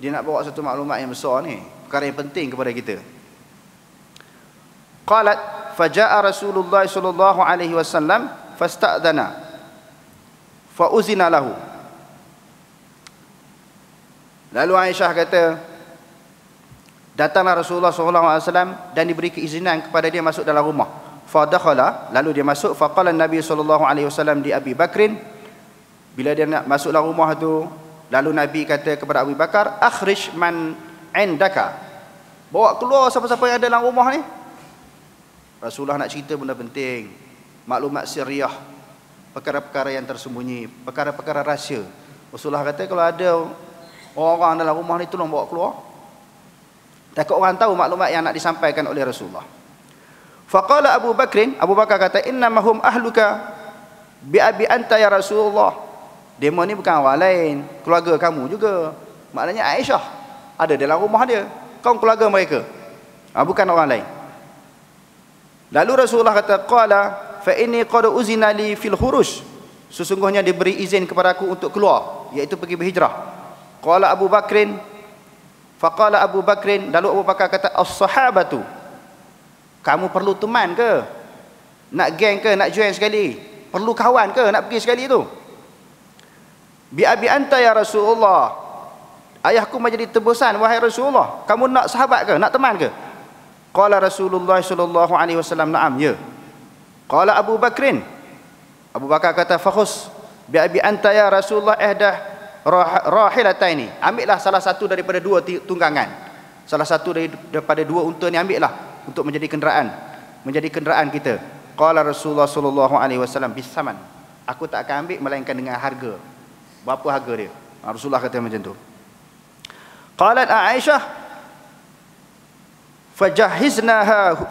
dia nak bawa satu maklumat yang besar ni, perkara yang penting kepada kita. Qalat faja'a Rasulullah sallallahu alaihi wasallam fasta'dana fa uzina lahu. Lalu Aisyah kata datanglah Rasulullah sallallahu alaihi wasallam dan diberi keizinan kepada dia masuk dalam rumah. Fa dakhala, lalu dia masuk. Fa qala Nabi sallallahu alaihi wasallam di Abi Bakrin, bila dia nak masuk dalam rumah tu, lalu Nabi kata kepada Abu Bakar, akhrij man indaka, bawa keluar siapa-siapa yang ada dalam rumah ni. Rasulullah nak cerita benda penting, maklumat sirriyah, perkara-perkara yang tersembunyi, perkara-perkara rahsia. Rasulullah kata kalau ada orang dalam rumah ni tolong bawa keluar, takut orang tahu maklumat yang nak disampaikan oleh Rasulullah. Faqala Abu Bakrin, Abu Bakar kata, innamahum ahluka bi abi anta ya Rasulullah. Demo ni bukan orang lain, keluarga kamu juga. Maknanya Aisyah ada dalam rumah dia, kau keluarga mereka, bukan orang lain. Lalu Rasulullah kata, qala fa inni qad uzina li fil khuruj, sesungguhnya diberi izin kepada aku untuk keluar, iaitu pergi berhijrah. Qala Abu Bakrin, faqala Abu Bakrin, lalu Abu Bakar kata, as-sahabatu, kamu perlu teman ke? Nak geng ke? Nak join sekali? Perlu kawan ke? Nak pergi sekali tu? Bi abi anta ya Rasulullah, ayahku menjadi tebusan wahai Rasulullah. Kamu nak sahabat ke? Nak teman ke? Qala Rasulullah sallallahu alaihi wasallam, na'am, ya. Qala Abu Bakrin, Abu Bakar kata, fakhus bi abi anta ya Rasulullah ihdah rahilataini, ambillah salah satu daripada dua tunggangan, salah satu daripada dua unta ni ambillah untuk menjadi kenderaan kita. Qala Rasulullah sallallahu alaihi wasallam bisaman, aku tak akan ambil melainkan dengan harga. Berapa harga dia? Rasulullah kata macam tu. Qalat Aisyah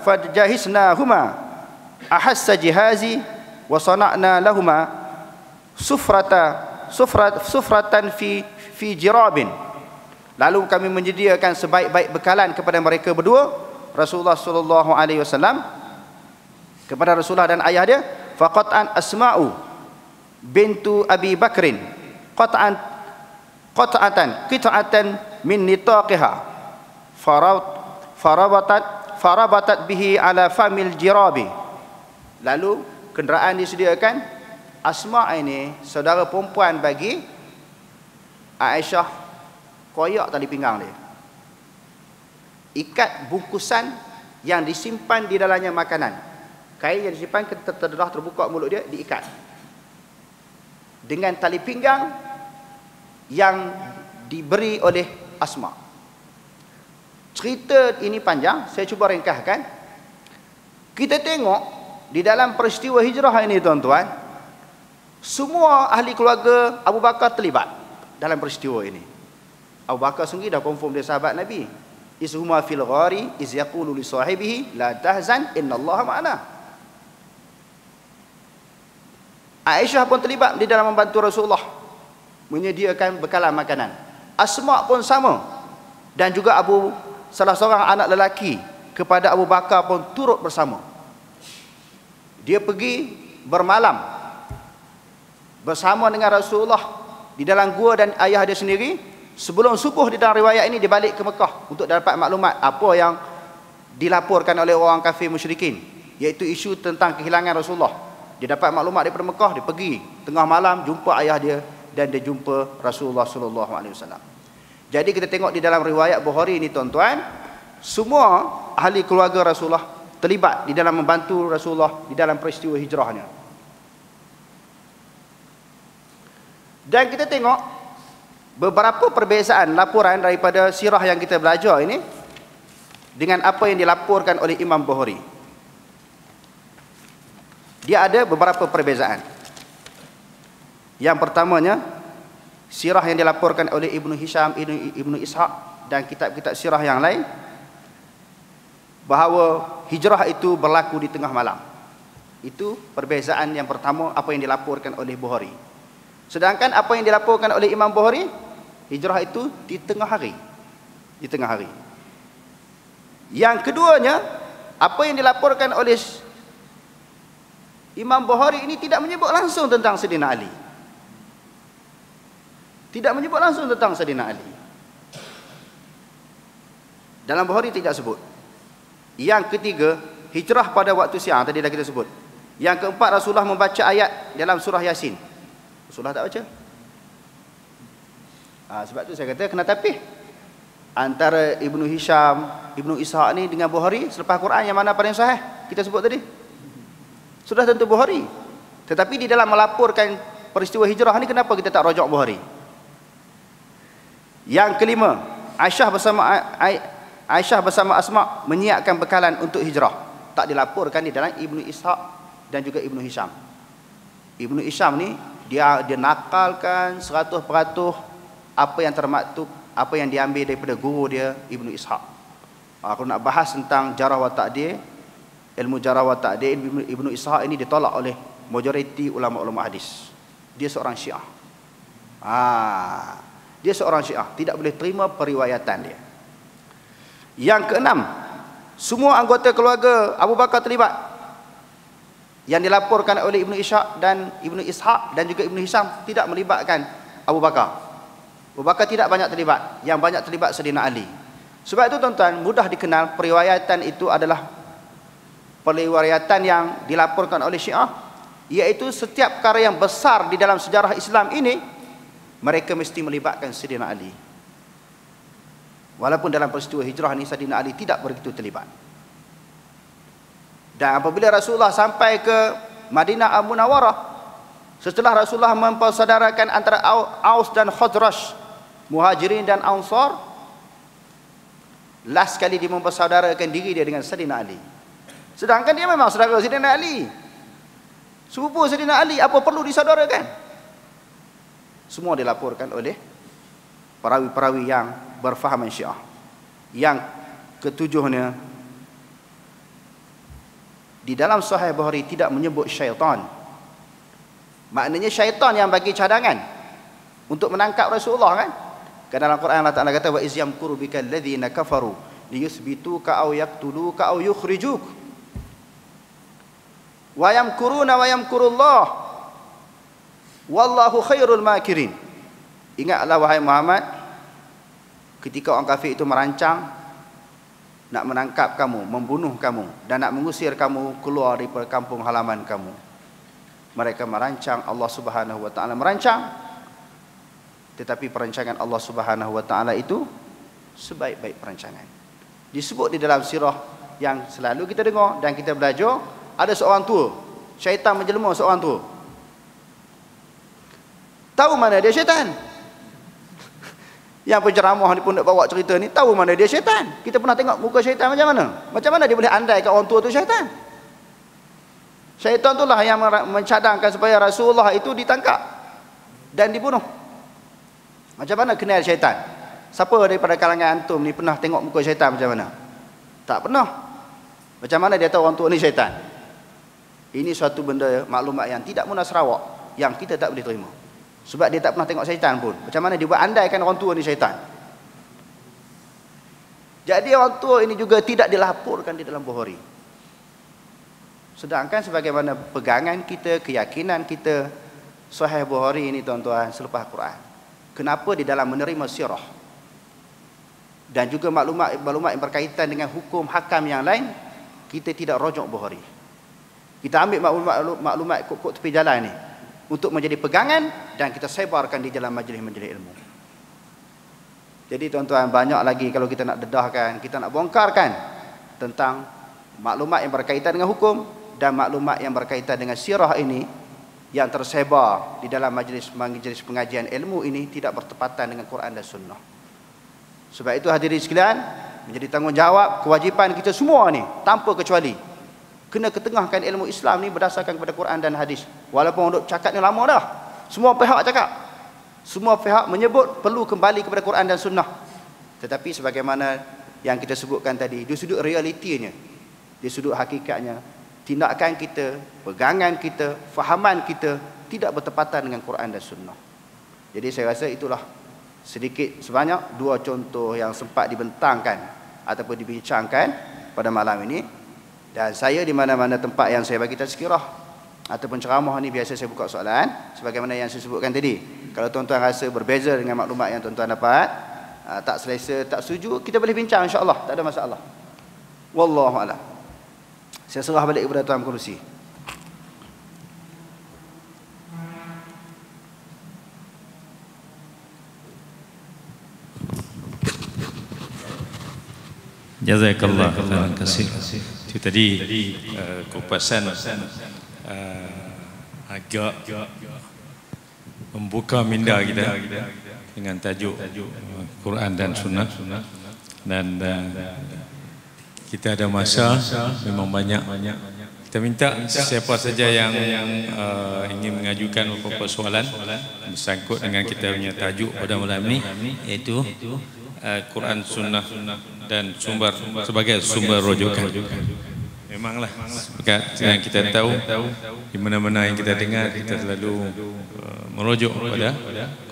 fajahiznahuma ahassa jihazi wa sana'na lahuma sufratan fi jirabin. Lalu kami menyediakan sebaik-baik bekalan kepada mereka berdua, Rasulullah sallallahu alaihi wasallam, kepada Rasulullah dan ayah dia. Faqatan Asma'u bintu Abi Bakrin qit'atan min nitaqiha farabatat bihi ala famil jirabi. Lalu kenderaan disediakan. Asma' ini saudara perempuan bagi Aisyah, koyak tali pinggang dia, ikat bungkusan yang disimpan di dalamnya makanan, kain yang disimpan terdedah terbuka mulut dia, diikat dengan tali pinggang yang diberi oleh Asma'. Cerita ini panjang, saya cuba ringkaskan. Kita tengok di dalam peristiwa hijrah ini, tuan-tuan, semua ahli keluarga Abu Bakar terlibat dalam peristiwa ini. Abu Bakar sendiri dah confirm dia sahabat Nabi. Ishuma fil ghari iz yaqulu li sahibihi la tahzan innallaha ma'ana. Aisyah pun terlibat di dalam membantu Rasulullah menyediakan bekalan makanan. Asma' pun sama, dan juga salah seorang anak lelaki kepada Abu Bakar pun turut bersama. Dia pergi bermalam bersama dengan Rasulullah di dalam gua dan ayah dia sendiri. Sebelum subuh di dalam riwayat ini dia balik ke Mekah untuk dapat maklumat apa yang dilaporkan oleh orang kafir musyrikin, iaitu isu tentang kehilangan Rasulullah. Dia dapat maklumat daripada Mekah, dia pergi tengah malam jumpa ayah dia dan dia jumpa Rasulullah sallallahu alaihi wasallam. Jadi kita tengok di dalam riwayat Bukhari ini, tuan-tuan, semua ahli keluarga Rasulullah terlibat di dalam membantu Rasulullah di dalam peristiwa hijrahnya. Dan kita tengok beberapa perbezaan laporan daripada sirah yang kita belajar ini dengan apa yang dilaporkan oleh Imam Bukhari. Dia ada beberapa perbezaan. Yang pertamanya, sirah yang dilaporkan oleh Ibnu Hisham, Ibnu Ishaq dan kitab-kitab sirah yang lain, bahawa hijrah itu berlaku di tengah malam. Itu perbezaan yang pertama, apa yang dilaporkan oleh Bukhari. Sedangkan apa yang dilaporkan oleh Imam Bukhari, hijrah itu di tengah hari. Di tengah hari. Yang keduanya, apa yang dilaporkan oleh Imam Bukhari ini tidak menyebut langsung tentang Sayyidina Ali. Tidak menyebut langsung tentang Sayyidina Ali. Dalam Bukhari tidak sebut. Yang ketiga, hijrah pada waktu siang, tadi dah kita sebut. Yang keempat, Rasulullah membaca ayat dalam surah Yasin. Rasulullah tak baca. Sebab tu saya kata kena tapih antara Ibnu Hisham, Ibnu Ishaq ni dengan Bukhari selepas Quran, yang mana paling sahih kita sebut tadi? Sudah tentu Bukhari. Tetapi di dalam melaporkan peristiwa hijrah ni, kenapa kita tak rujuk Bukhari? Yang kelima, Aisyah bersama Asma menyiapkan bekalan untuk hijrah. Tak dilaporkan di dalam Ibnu Ishaq dan juga Ibnu Hisham. Ibnu Hisham ni dia nakalkan 100% apa yang termaktub, apa yang diambil daripada guru dia Ibnu Ishaq. Kalau nak bahas tentang jarah wa ta'dil, ilmu jarah wa ta'dil, Ibnu Ishaq ini ditolak oleh majoriti ulama-ulama hadis. Dia seorang Syiah. Dia seorang Syiah, tidak boleh terima periwayatan dia. Yang keenam, semua anggota keluarga Abu Bakar terlibat. Yang dilaporkan oleh Ibnu Ishaq dan Ibnu Ishaq dan juga Ibnu Hisham tidak melibatkan Abu Bakar. Abu Bakar tidak banyak terlibat. Yang banyak terlibat Sayyidina Ali. Sebab itu tuan-tuan, mudah dikenal periwayatan itu adalah periwayatan yang dilaporkan oleh Syiah, iaitu setiap perkara yang besar di dalam sejarah Islam ini, mereka mesti melibatkan Sayyidina Ali. Walaupun dalam peristiwa hijrah ni Sayyidina Ali tidak begitu terlibat. Dan apabila Rasulullah sampai ke Madinah Al-Munawwarah, setelah Rasulullah mempersaudarakan antara Aus dan Khazraj, Muhajirin dan Ansar, last kali dia mempersaudarakan diri dia dengan Sayyidina Ali. Sedangkan dia memang saudara Sayyidina Ali, sepupu Sayyidina Ali, apa perlu disaudarakan? Semua dilaporkan oleh perawi-perawi yang berfahaman Syiah. Yang ketujuhnya, di dalam Sahih Bukhari tidak menyebut syaitan. Maknanya syaitan yang bagi cadangan untuk menangkap Rasulullah, kan? Kerana dalam Quran Allah Ta'ala kata, wa iz yamkuru bika alladhina kafaru liyuthbituka aw yaqtuluka aw yukhrijuk wa yamkuruna wa yamkurullah wallahu khairul makirin. Ingatlah wahai Muhammad, ketika orang kafir itu merancang nak menangkap kamu, membunuh kamu dan nak mengusir kamu keluar daripada kampung halaman kamu. Mereka merancang, Allah Subhanahu wa taala merancang, tetapi perancangan Allah Subhanahu wa taala itu sebaik-baik perancangan. Disebut di dalam sirah yang selalu kita dengar dan kita belajar, ada seorang tua, syaitan menjelma seorang tua. Tahu mana dia syaitan? Yang penceramah ni pun nak bawa cerita ni, tahu mana dia syaitan. Kita pernah tengok muka syaitan macam mana? Macam mana dia boleh andai kat orang tua tu syaitan? Syaitan itulah yang mencadangkan supaya Rasulullah itu ditangkap dan dibunuh. Macam mana kenal syaitan? Siapa daripada kalangan antum ni pernah tengok muka syaitan macam mana? Tak pernah. Macam mana dia tahu orang tua ni syaitan? Ini suatu benda, maklumat yang tidak munasrawak, yang kita tak boleh terima. Sebab dia tak pernah tengok syaitan pun. Macam mana dia buat andaikan orang tua ni syaitan? Jadi orang tua ini juga tidak dilaporkan di dalam Bukhari. Sedangkan sebagaimana pegangan kita, keyakinan kita, Sahih Bukhari ini tuan-tuan selepas Quran. Kenapa di dalam menerima sirah dan juga maklumat yang berkaitan dengan hukum hakam yang lain, kita tidak rujuk Bukhari. Kita ambil maklumat kok tepi jalan ni untuk menjadi pegangan dan kita sebarkan di dalam majlis-majlis ilmu. Jadi tuan-tuan, banyak lagi kalau kita nak dedahkan, kita nak bongkarkan tentang maklumat yang berkaitan dengan hukum dan maklumat yang berkaitan dengan sirah ini yang tersebar di dalam majlis pengajian ilmu ini tidak bertepatan dengan Quran dan Sunnah. Sebab itu hadirin sekalian, menjadi tanggungjawab, kewajipan kita semua ni tanpa kecuali kena ketengahkan ilmu Islam ni berdasarkan kepada Quran dan hadis. Walaupun duk cakap ni lama dah. Semua pihak cakap. Semua pihak menyebut perlu kembali kepada Quran dan Sunnah. Tetapi sebagaimana yang kita sebutkan tadi, di sudut realitinya, di sudut hakikatnya, tindakan kita, pegangan kita, fahaman kita tidak bertepatan dengan Quran dan Sunnah. Jadi saya rasa itulah sedikit sebanyak dua contoh yang sempat dibentangkan ataupun dibincangkan pada malam ini. Dan saya di mana-mana tempat yang saya bagi tazkirah ataupun ceramah ni, biasa saya buka soalan sebagaimana yang saya sebutkan tadi. Kalau tuan-tuan rasa berbeza dengan maklumat yang tuan-tuan dapat, tak selesa, tak setuju, kita boleh bincang, insya-Allah, tak ada masalah. Wallahu a'lam. Saya serah balik kepada tuan pengerusi. Jazakallah khairan katsir. Itu tadi kupasan agak membuka minda kita dengan tajuk Quran dan Sunnah, dan kita ada masa memang banyak. Kita minta siapa saja yang ingin mengajukan beberapa soalan bersangkut dengan kita punya tajuk pada malam ini, iaitu Quran, Sunnah dan sumber sebagai sumber rujukan. Memanglah yang kita tahu di mana-mana yang kita dengar, kita selalu merujuk kepada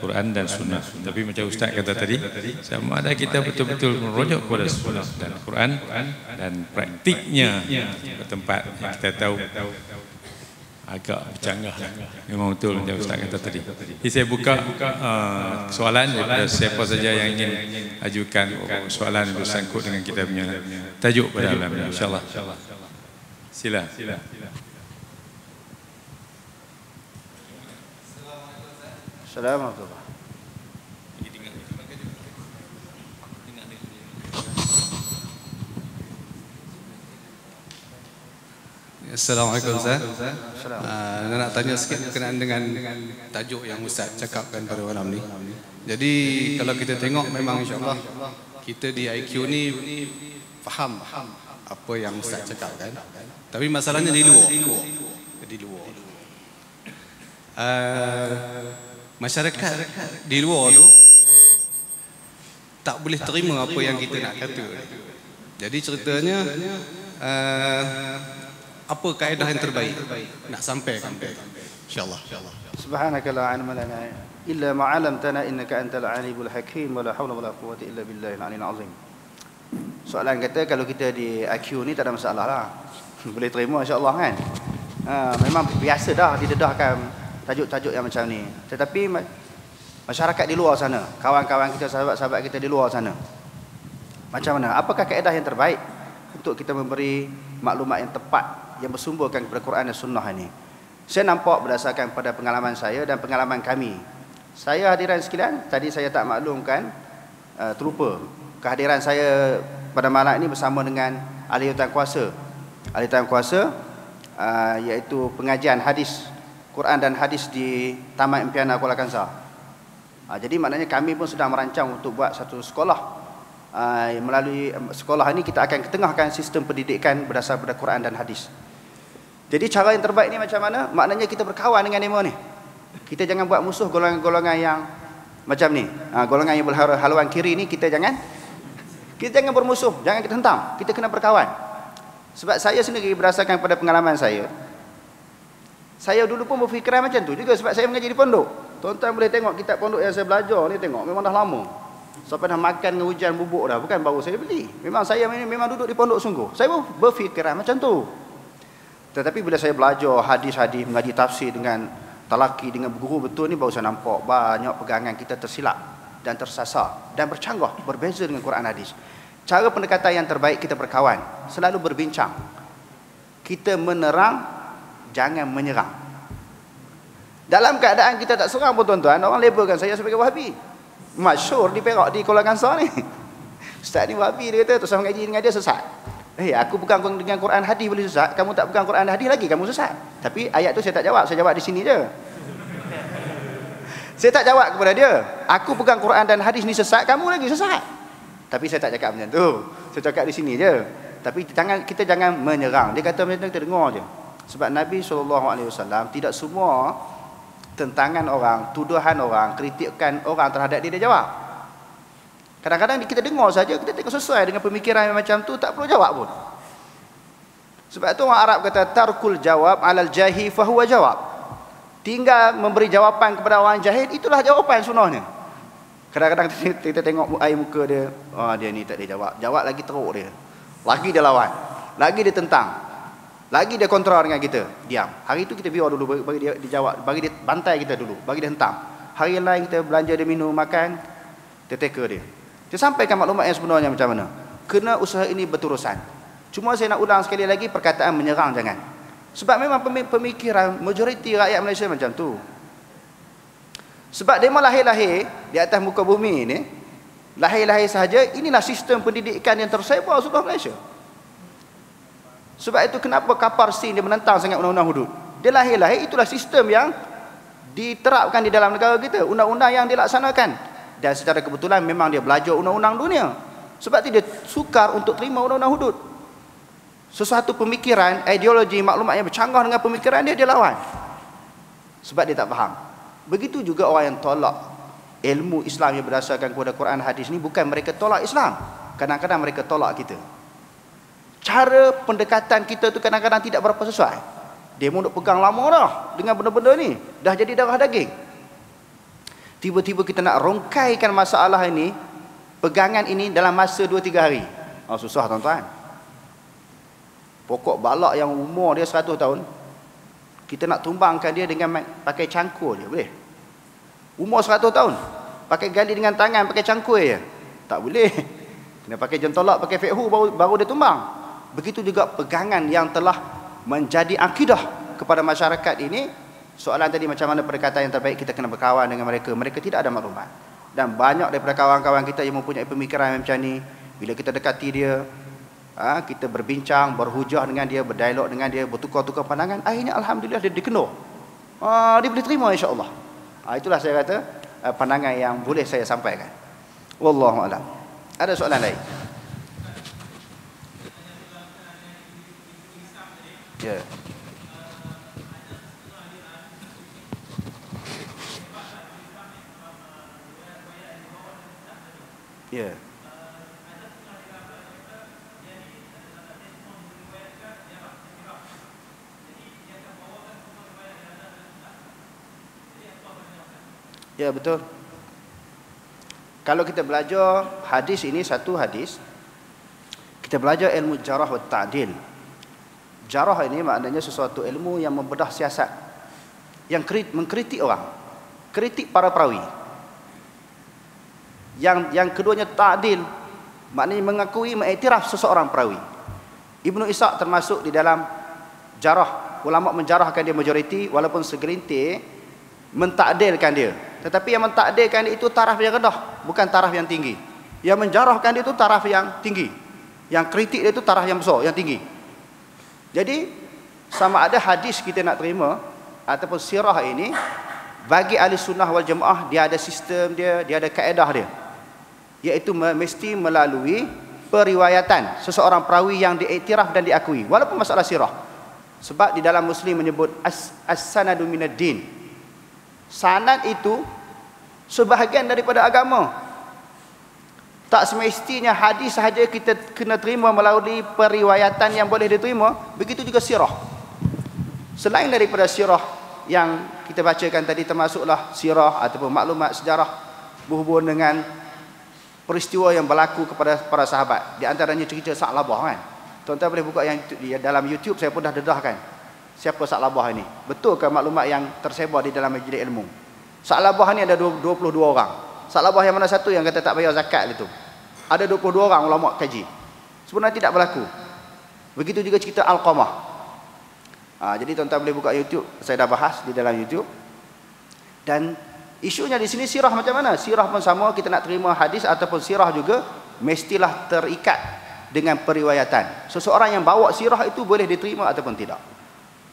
Quran dan Sunnah. Tapi macam Ustaz kata tadi, sama ada kita betul-betul merujuk kepada Sunnah dan Quran dan praktiknya bertempat yang kita tahu agak bercanggah. Memang betul macam Ustaz kata tadi. Jadi saya buka soalan daripada siapa saja yang ingin ajukan soalan bersangkut dengan kita punya tajuk pada malam ini, insya-Allah. Sila. Assalamualaikum. Assalamualaikum Ustaz. Nak tanya sikit berkenaan dengan tajuk yang Ustaz cakapkan pada malam ni. Jadi kalau kita tengok, memang insya-Allah kita di IQ ni faham apa yang Ustaz cakapkan. Tapi masalahnya di luar. Masyarakat di luar tu tak boleh terima apa yang kita nak kata. Jadi ceritanya apa kaedah yang terbaik nak sampaikan, insyaallah. Subhanaka la ilma lana illa ma 'allamtana innaka antal alimul hakim wa la haula wa la quwwata illa billahil aliyil azim. Soalan kata kalau kita di IQ ni tak ada masalah lah. Boleh terima, insya-Allah kan. Memang biasa dah didedahkan tajuk-tajuk yang macam ni. Tetapi masyarakat di luar sana, kawan-kawan kita, sahabat-sahabat kita di luar sana, macam mana? Apakah kaedah yang terbaik untuk kita memberi maklumat yang tepat yang bersumberkan kepada Quran dan Sunnah ini? Saya nampak berdasarkan pada pengalaman saya dan pengalaman kami. Saya hadirin sekalian, tadi saya tak maklumkan, terlupa kehadiran saya pada malam ini bersama dengan ahli hutan kuasa. Ahli hutan kuasa iaitu pengajian hadis, Quran dan hadis di Taman Impiana Kuala Kangsar. Jadi maknanya kami pun sedang merancang untuk buat satu sekolah. Melalui sekolah ini kita akan ketengahkan sistem pendidikan berdasar pada Quran dan hadis. Jadi cara yang terbaik ni macam mana? Maknanya kita berkawan dengan demo ni. Kita jangan buat musuh golongan-golongan yang macam ni. Golongan yang berhaluan kiri ni kita jangan bermusuh, jangan kita hentam. Kita kena berkawan. Sebab saya sendiri berdasarkan pada pengalaman saya dulu pun berfikiran macam tu juga sebab saya mengaji di pondok. Tuan-tuan boleh tengok kitab pondok yang saya belajar ni, tengok memang dah lama. Sampai dah makan dengan hujan bubuk dah, bukan baru saya beli. Memang saya memang duduk di pondok sungguh. Saya pun berfikiran macam tu. Tetapi bila saya belajar hadis-hadis, mengaji tafsir dengan talaki, dengan berguru betul ni, baru saya nampak banyak pegangan kita tersilap dan tersasar dan bercanggah, berbeza dengan Quran hadis. Cara pendekatan yang terbaik kita berkawan, selalu berbincang. Kita menerang, jangan menyerang. Dalam keadaan kita tak serang pun tuan-tuan, orang labelkan saya sebagai Wahabi. Masyhur di Perak, di Kuala Kangsar ni. Ustaz ni Wahabi, dia kata, terus saya mengaji dengan dia sesat. Aku pegang dengan Quran hadis boleh sesat, kamu tak pegang Quran hadis lagi kamu sesat. Tapi ayat tu saya tak jawab, saya jawab di sini je. Saya tak jawab kepada dia, aku pegang Quran dan hadis ni sesat, kamu lagi sesat. Tapi saya tak cakap macam tu. Saya cakap di sini je. Tapi kita jangan menyerang. Dia kata macam tu, kita dengar je. Sebab Nabi SAW tidak semua tentangan orang, tuduhan orang, kritikan orang terhadap dia jawab. Kadang-kadang kita dengar saja, kita tengok sesuai dengan pemikiran yang macam tu, tak perlu jawab pun. Sebab tu orang Arab kata tarkul jawab alal jahi fahuwa jawab. Tinggal memberi jawapan kepada orang jahil, itulah jawapan sebenarnya. Kadang-kadang kita tengok air muka dia, dia ni tak ada jawab. Jawab lagi teruk dia. Lagi dia lawan. Lagi dia tentang. Lagi dia kontra dengan kita. Diam. Hari itu kita biar dulu bagi dia dijawab, bagi dia bantai kita dulu, bagi dia hentam. Hari lain kita belanja dia minum, makan, kita teka dia. Kita sampaikan maklumat yang sebenarnya macam mana. Kena usaha ini berterusan. Cuma saya nak ulang sekali lagi, perkataan menyerang jangan. Sebab memang pemikiran majoriti rakyat Malaysia macam tu. Sebab dia lahir-lahir di atas muka bumi ni, lahir-lahir sahaja, inilah sistem pendidikan yang tersebar seluruh Malaysia. Sebab itu kenapa Kapar Sin dia menentang sangat undang-undang hudud. Dia lahir-lahir, itulah sistem yang diterapkan di dalam negara kita, undang-undang yang dilaksanakan. Dan secara kebetulan memang dia belajar undang-undang dunia. Sebab itu dia sukar untuk terima undang-undang hudud. Sesuatu pemikiran, ideologi, maklumat yang bercanggah dengan pemikiran dia, dia lawan. Sebab dia tak faham. Begitu juga orang yang tolak ilmu Islam yang berdasarkan kepada Quran hadis ni, bukan mereka tolak Islam. Kadang-kadang mereka tolak kita. Cara pendekatan kita tu kadang-kadang tidak berapa sesuai. Dia mau duk pegang lama dah dengan benda-benda ni, dah jadi darah daging. Tiba-tiba kita nak rongkaikan masalah ini, pegangan ini dalam masa 2-3 hari. Susah tuan-tuan. Pokok balak yang umur dia 100 tahun, kita nak tumbangkan dia dengan pakai cangkul je, boleh? Umur 100 tahun, pakai gali dengan tangan, pakai cangkul je, tak boleh. Kena pakai jentolak, pakai fiqhu, baru dia tumbang. Begitu juga pegangan yang telah menjadi akidah kepada masyarakat ini. Soalan tadi macam mana pendekatan yang terbaik, kita kena berkawan dengan mereka. Mereka tidak ada maklumat. Dan banyak daripada kawan-kawan kita yang mempunyai pemikiran macam ni, bila kita dekati dia, kita berbincang, berhujah dengan dia, berdialog dengan dia, bertukar-tukar pandangan, akhirnya alhamdulillah dia dikenal. Dia boleh terima insya-Allah. Itulah saya kata pandangan yang boleh saya sampaikan. Wallahu a'lam. Ada soalan lain? Ya. Ya. Ya, betul. Kalau kita belajar hadis ini, satu hadis, kita belajar ilmu jarah wa ta'dil. Jarah ini maknanya sesuatu ilmu yang membedah siasat, yang mengkritik orang, kritik para perawi. Yang keduanya ta'dil, maknanya mengakui, mengiktiraf seseorang perawi. Ibnu Ishaq termasuk di dalam jarah. Ulama menjarahkan dia majoriti, walaupun segelintir mentakdilkan dia. Tetapi yang mentakdilkan dia itu taraf yang rendah, bukan taraf yang tinggi. Yang menjarahkan dia itu taraf yang tinggi. Yang kritik dia itu taraf yang besar, yang tinggi. Jadi sama ada hadis kita nak terima ataupun sirah ini, bagi ahli sunnah wal jamaah, dia ada sistem dia, dia ada kaedah dia, iaitu mesti melalui periwayatan seseorang perawi yang diiktiraf dan diakui, walaupun masalah sirah. Sebab di dalam Muslim menyebut as-sanadu minad din. Sanad itu sebahagian daripada agama. Tak semestinya hadis sahaja kita kena terima melalui periwayatan yang boleh diterima. Begitu juga sirah. Selain daripada sirah yang kita bacakan tadi, termasuklah sirah ataupun maklumat sejarah berhubung dengan peristiwa yang berlaku kepada para sahabat. Di antaranya cerita Sa'labah kan. Tuan-tuan boleh buka yang dalam YouTube, saya pun dah dedahkan siapa Sa'labah ini. Betulkah maklumat yang tersebar di dalam majlis ilmu? Sa'labah ni ada 22 orang. Sa'labah yang mana satu yang kata tak bayar zakat itu? Ada 22 orang ulama kaji. Sebenarnya tidak berlaku. Begitu juga cerita Alqamah. Jadi tuan-tuan boleh buka YouTube, saya dah bahas di dalam YouTube. Dan isunya di sini sirah macam mana? Sirah pun sama, kita nak terima hadis ataupun sirah juga mestilah terikat dengan periwayatan. Seseorang yang bawa sirah itu boleh diterima ataupun tidak.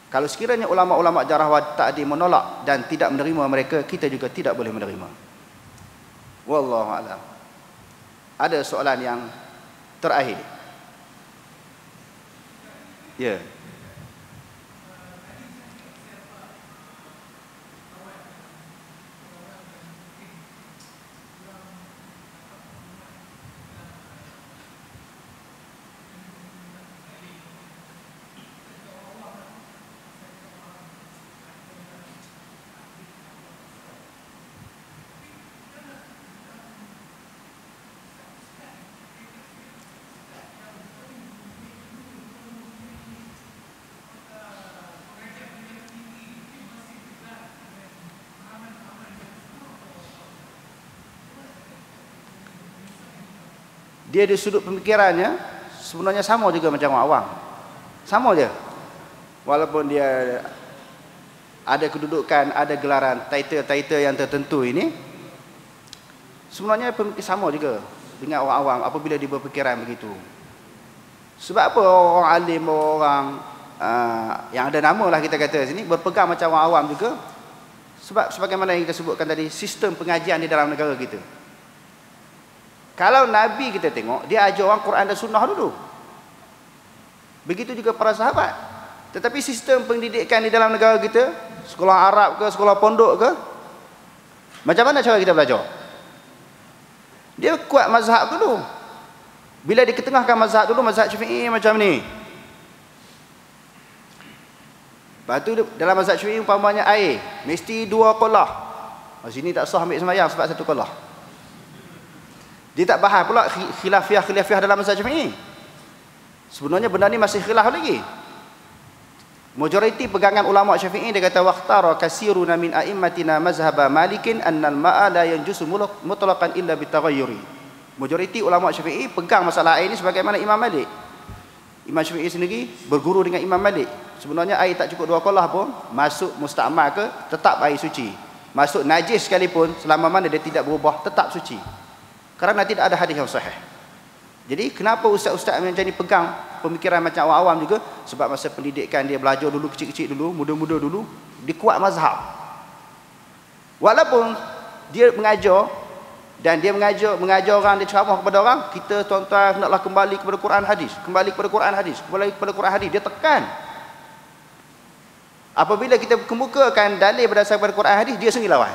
Kalau sekiranya ulama-ulama jarah wa ta'dil menolak dan tidak menerima mereka, kita juga tidak boleh menerima. Wallahu a'lam. Ada soalan yang terakhir? Ya. dia di sudut pemikirannya sebenarnya sama juga macam orang awam. Sama je. Walaupun dia ada kedudukan, ada gelaran, title-title yang tertentu ini, sebenarnya sama juga dengan orang awam apabila dia berfikiran begitu. Sebab apa orang alim, orang yang ada nama lah kita kata sini, berpegang macam orang awam juga? Sebab sebagaimana yang kita sebutkan tadi, sistem pengajian di dalam negara kita. Kalau Nabi kita tengok, dia ajar orang Quran dan Sunnah dulu. Begitu juga para sahabat. Tetapi sistem pendidikan di dalam negara kita, sekolah Arab ke, sekolah pondok ke, macam mana cara kita belajar? Dia kuat mazhab dulu. Bila diketengahkan mazhab dulu, mazhab Syafi'i macam ni. Lepas tu dalam mazhab Syafi'i umpamanya air mesti 2 qalah. Sini tak sah ambil sembahyang sebab 1 qalah. Dia tak bahas pula khilafiah dalam mazhab Syafi'i. Sebenarnya benda ni masih khilaf lagi. Majoriti pegangan ulama Syafi'i dia kata waqtara kasiruna min a'immatina mazhaba Malikin annal ma'a la yanjusu mutlaqan illa bitaghayyuri. Majoriti ulama Syafi'i pegang masalah air ni sebagaimana Imam Malik. Imam Syafi'i sendiri berguru dengan Imam Malik. Sebenarnya air tak cukup 2 qalah pun masuk musta'mal ke tetap air suci. Masuk najis sekalipun selama mana dia tidak berubah tetap suci. Kerana tidak ada hadis yang sahih. Jadi kenapa ustaz-ustaz macam ni pegang pemikiran macam awam-awam juga? Sebab masa pendidikan dia belajar dulu kecil-kecil dulu, muda-muda dulu, dia kuat mazhab. Walaupun dia mengajar dan dia mengajar orang, dia ceramah kepada orang, kita tuan-tuan hendaklah kembali kepada Quran hadis, kembali kepada Quran hadis, kembali kepada Quran hadis, dia tekan. Apabila kita kemukakan dalil berdasarkan Quran hadis, dia sendiri lawan.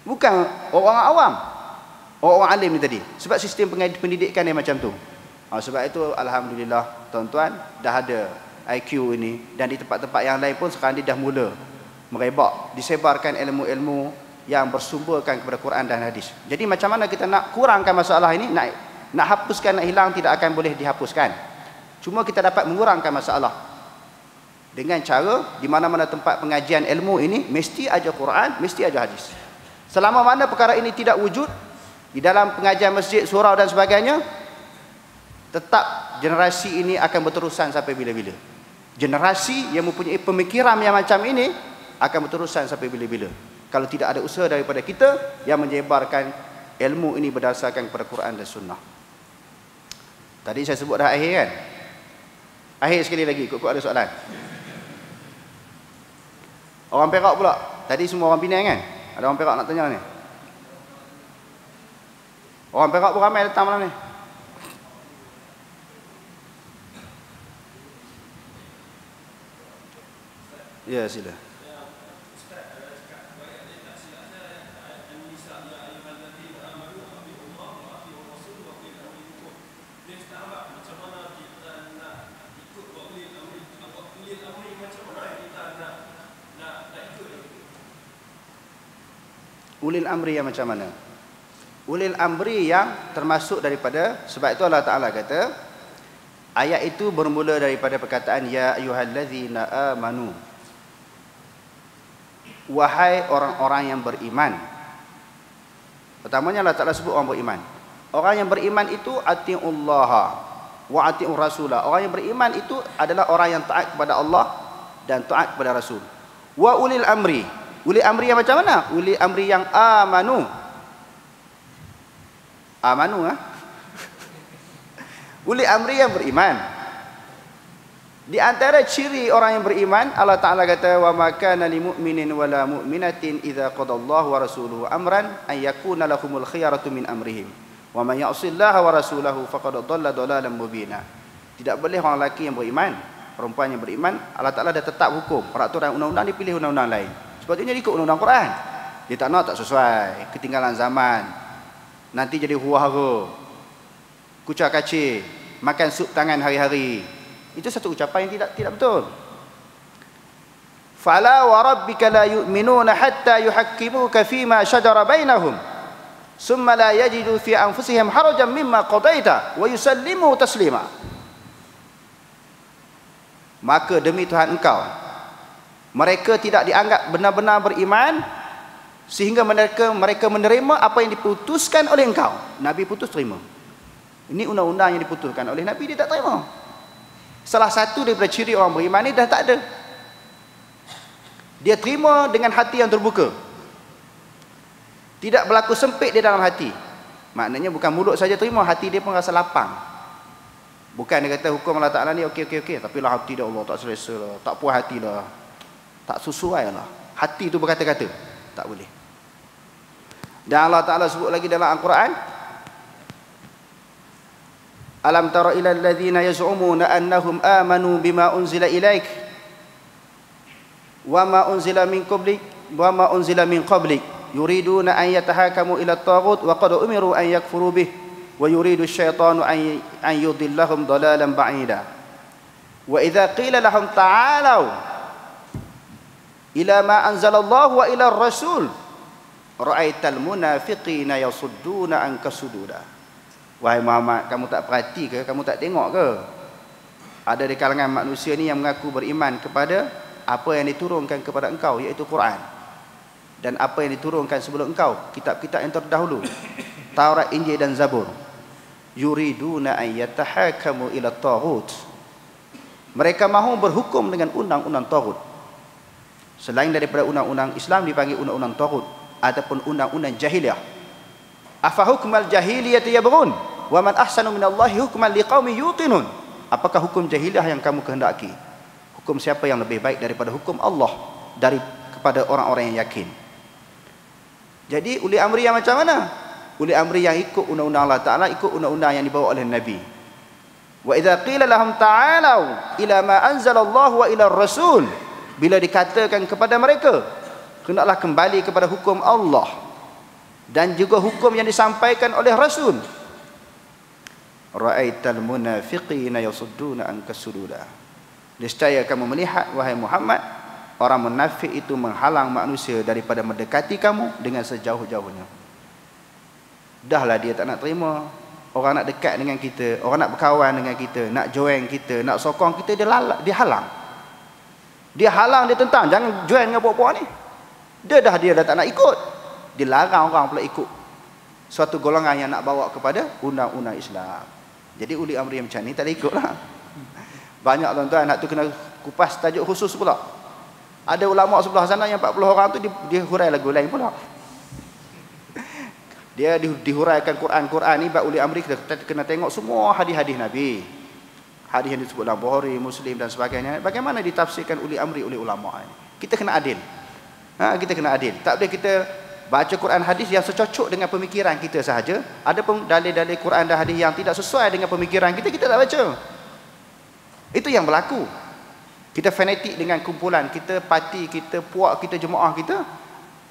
Bukan orang awam, orang alim ni tadi. Sebab sistem pendidikan dia macam tu. Sebab itu alhamdulillah tuan-tuan dah ada IQ ini, dan di tempat-tempat yang lain pun sekarang dia dah mula merebak, disebarkan ilmu-ilmu yang bersumberkan kepada Quran dan hadis. Jadi macam mana kita nak kurangkan masalah ini, nak hapuskan, nak hilang, tidak akan boleh dihapuskan. Cuma kita dapat mengurangkan masalah dengan cara di mana-mana tempat pengajian ilmu ini mesti ajar Quran, mesti ajar hadis. Selama mana perkara ini tidak wujud di dalam pengajian masjid, surau dan sebagainya, tetap generasi ini akan berterusan sampai bila-bila. Generasi yang mempunyai pemikiran yang macam ini akan berterusan sampai bila-bila. Kalau tidak ada usaha daripada kita yang menyebarkan ilmu ini berdasarkan kepada Quran dan Sunnah. Tadi saya sebut dah akhir kan? Akhir sekali lagi, kok ada soalan? Orang Perak pula. Tadi semua orang Penang kan? Ada orang Perak nak tanya ni? Orang Perak pun ramai datang malam ni. Ya, sila. Ulil amri yang macam mana? Ulil amri yang termasuk daripada, sebab itu Allah Ta'ala kata, ayat itu bermula daripada perkataan ya ayyuhallazina amanu, wahai orang-orang yang beriman. Pertamanya Allah Ta'ala sebut orang beriman. Orang yang beriman itu ati'ullaha wa ati'ur rasulah. Orang yang beriman itu adalah orang yang taat kepada Allah dan taat kepada Rasul. Wa ulil amri. Ulil amri yang macam mana? Ulil amri yang amanu. Amanu Ulil amri yang beriman. Di antara ciri orang yang beriman, Allah Ta'ala kata wa ma kana lil mu'minin wala mu'minatin idza qadallahu wa rasuluhu amran an yakuna lahumul khiyaratu min amrihim wa man ya'sillaha wa rasulahu faqad dhalla dhalalan mubina. Tidak boleh orang lelaki yang beriman, perempuan yang beriman, Allah Ta'ala dah tetap hukum, peraturan undang-undang, dipilih undang-undang lain. Sebabnya dia ikut undang-undang Quran. Dia tak nak, tak sesuai, ketinggalan zaman, nanti jadi huru-hara, kucak kacir, makan sup tangan hari-hari. Itu satu ucapan yang tidak betul. Fala wa rabbika la yu'minuna hatta yuhakkimuka fima shajara bainahum summa la yajidu fi anfusihim harajan mimma qadaita wa yusallimu taslima. Maka demi Tuhan engkau, mereka tidak dianggap benar-benar beriman sehingga mereka menerima apa yang diputuskan oleh engkau. Nabi putus terima. Ini undang-undang yang diputuskan oleh Nabi, dia tak terima. Salah satu daripada ciri orang beriman ni dah tak ada. Dia terima dengan hati yang terbuka. Tidak berlaku sempit di dalam hati. Maknanya bukan mulut saja terima, hati dia pun rasa lapang. Bukan dia kata hukum Allah Ta'ala ni okey, tapi lah hati dia Allah tak selesa lah, tak puas hati lah, tak sesuai lah. Hati tu berkata-kata, tak boleh. Dan Allah Ta'ala sebut lagi dalam Al-Quran, alam tara ila alladhina yaz'umuna annahum amanu bima unzila ilaik wa ma unzila min qablik wa ma unzila min qablik yuriduna an yatahakamu ila at-taghut wa qad umiru an yakfuru bih wa yuridu asyaitanu an yudillahum dalalan ba'ida wa idza qila lahum ta'alu ila ma anzalallahu wa ila ar-rasul ra'aital munafiqina yasudduna anka sududa. Wahai Muhammad, kamu tak perhati ke, kamu tak tengok ke, ada di kalangan manusia ni yang mengaku beriman kepada apa yang diturunkan kepada engkau, iaitu Quran, dan apa yang diturunkan sebelum engkau, kitab-kitab yang terdahulu, Taurat, Injil dan Zabur. Yuriduna an yatahakamu ila taghut. Mereka mahu berhukum dengan undang-undang taghut. Selain daripada undang-undang Islam dipanggil undang-undang taghut ataupun undang-undang jahiliyah. Afa hukmal jahiliyah yabghun wa man ahsanu minallahi hukman liqaumin yuqinun. Apakah hukum jahiliyah yang kamu kehendaki? Hukum siapa yang lebih baik daripada hukum Allah kepada orang-orang yang yakin? Jadi uli amri yang macam mana? Uli amri yang ikut undang-undang Allah Ta'ala, ikut undang-undang yang dibawa oleh Nabi. Wa idza qila lahum ta'alu ila ma anzalallahu wa ila ar-rasul, bila dikatakan kepada mereka hendaklah kembali kepada hukum Allah dan juga hukum yang disampaikan oleh Rasul, ra'aital munafiqina yasudduna anka sududa. Niscaya kamu melihat wahai Muhammad, orang munafik itu menghalang manusia daripada mendekati kamu dengan sejauh-jauhnya. Dahlah dia tak nak terima orang nak dekat dengan kita, orang nak berkawan dengan kita, nak join kita, nak sokong kita, dia halang. Dia halang, dia tentang, jangan join dengan puak-puak ni. Dia dah tak nak ikut. Dia larang orang pula ikut suatu golongan yang nak bawa kepada undang-undang Islam. Jadi uli amri macam ni tak boleh ikut lah. Banyak tuan-tuan nak tu kena kupas tajuk khusus pula. Ada ulama sebelah sana yang 40 orang tu dia hurai lagu lain pula. Dia dihuraikan Quran ni bab uli amri, kita kena tengok semua hadis-hadis Nabi. Hadis yang disebut dalam Bukhari, Muslim dan sebagainya. Bagaimana ditafsirkan uli amri oleh ulama ini? Kita kena adil. Kita kena adil. Tak boleh kita baca Quran hadis yang secocok dengan pemikiran kita sahaja. Ada pun dalil-dalil Quran dan hadis yang tidak sesuai dengan pemikiran kita, kita tak baca. Itu yang berlaku. Kita fanatik dengan kumpulan kita, parti kita, puak kita, jemaah kita.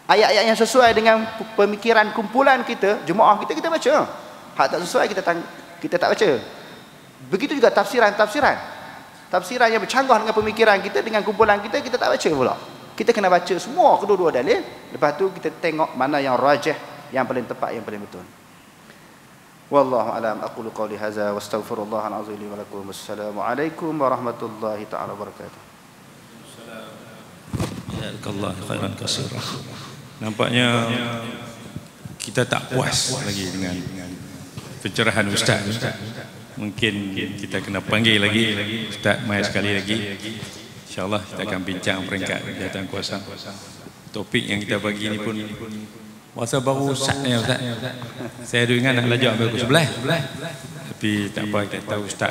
Ayat-ayat yang sesuai dengan pemikiran kumpulan kita, jemaah kita, kita baca. Hak tak sesuai kita tak baca. Begitu juga tafsiran yang bercanggah dengan pemikiran kita, dengan kumpulan kita, kita tak baca pula. Kita kena baca semua kedua-dua dalil. Lepas tu kita tengok mana yang rajih, yang paling tepat, yang paling betul. Wallahu a'lam. Aqulu qawli hadza wa astaghfirullahal azim li wa lakum. Wassalamualaikum warahmatullahi taala wabarakatuh. Jazakallahu khairan katsiran. Nampaknya kita tak puas lagi dengan pencerahan Ustaz. Mungkin kita kena panggil lagi Ustaz mai sekali lagi. InsyaAllah kita akan bincang peringkat jawatan kuasa. Topik yang kita bagi ni pun masa baru Ustaz ni Ustaz. Saya ada ingat nak belajar ambil pukul 11. Tapi tak apa, kita tahu Ustaz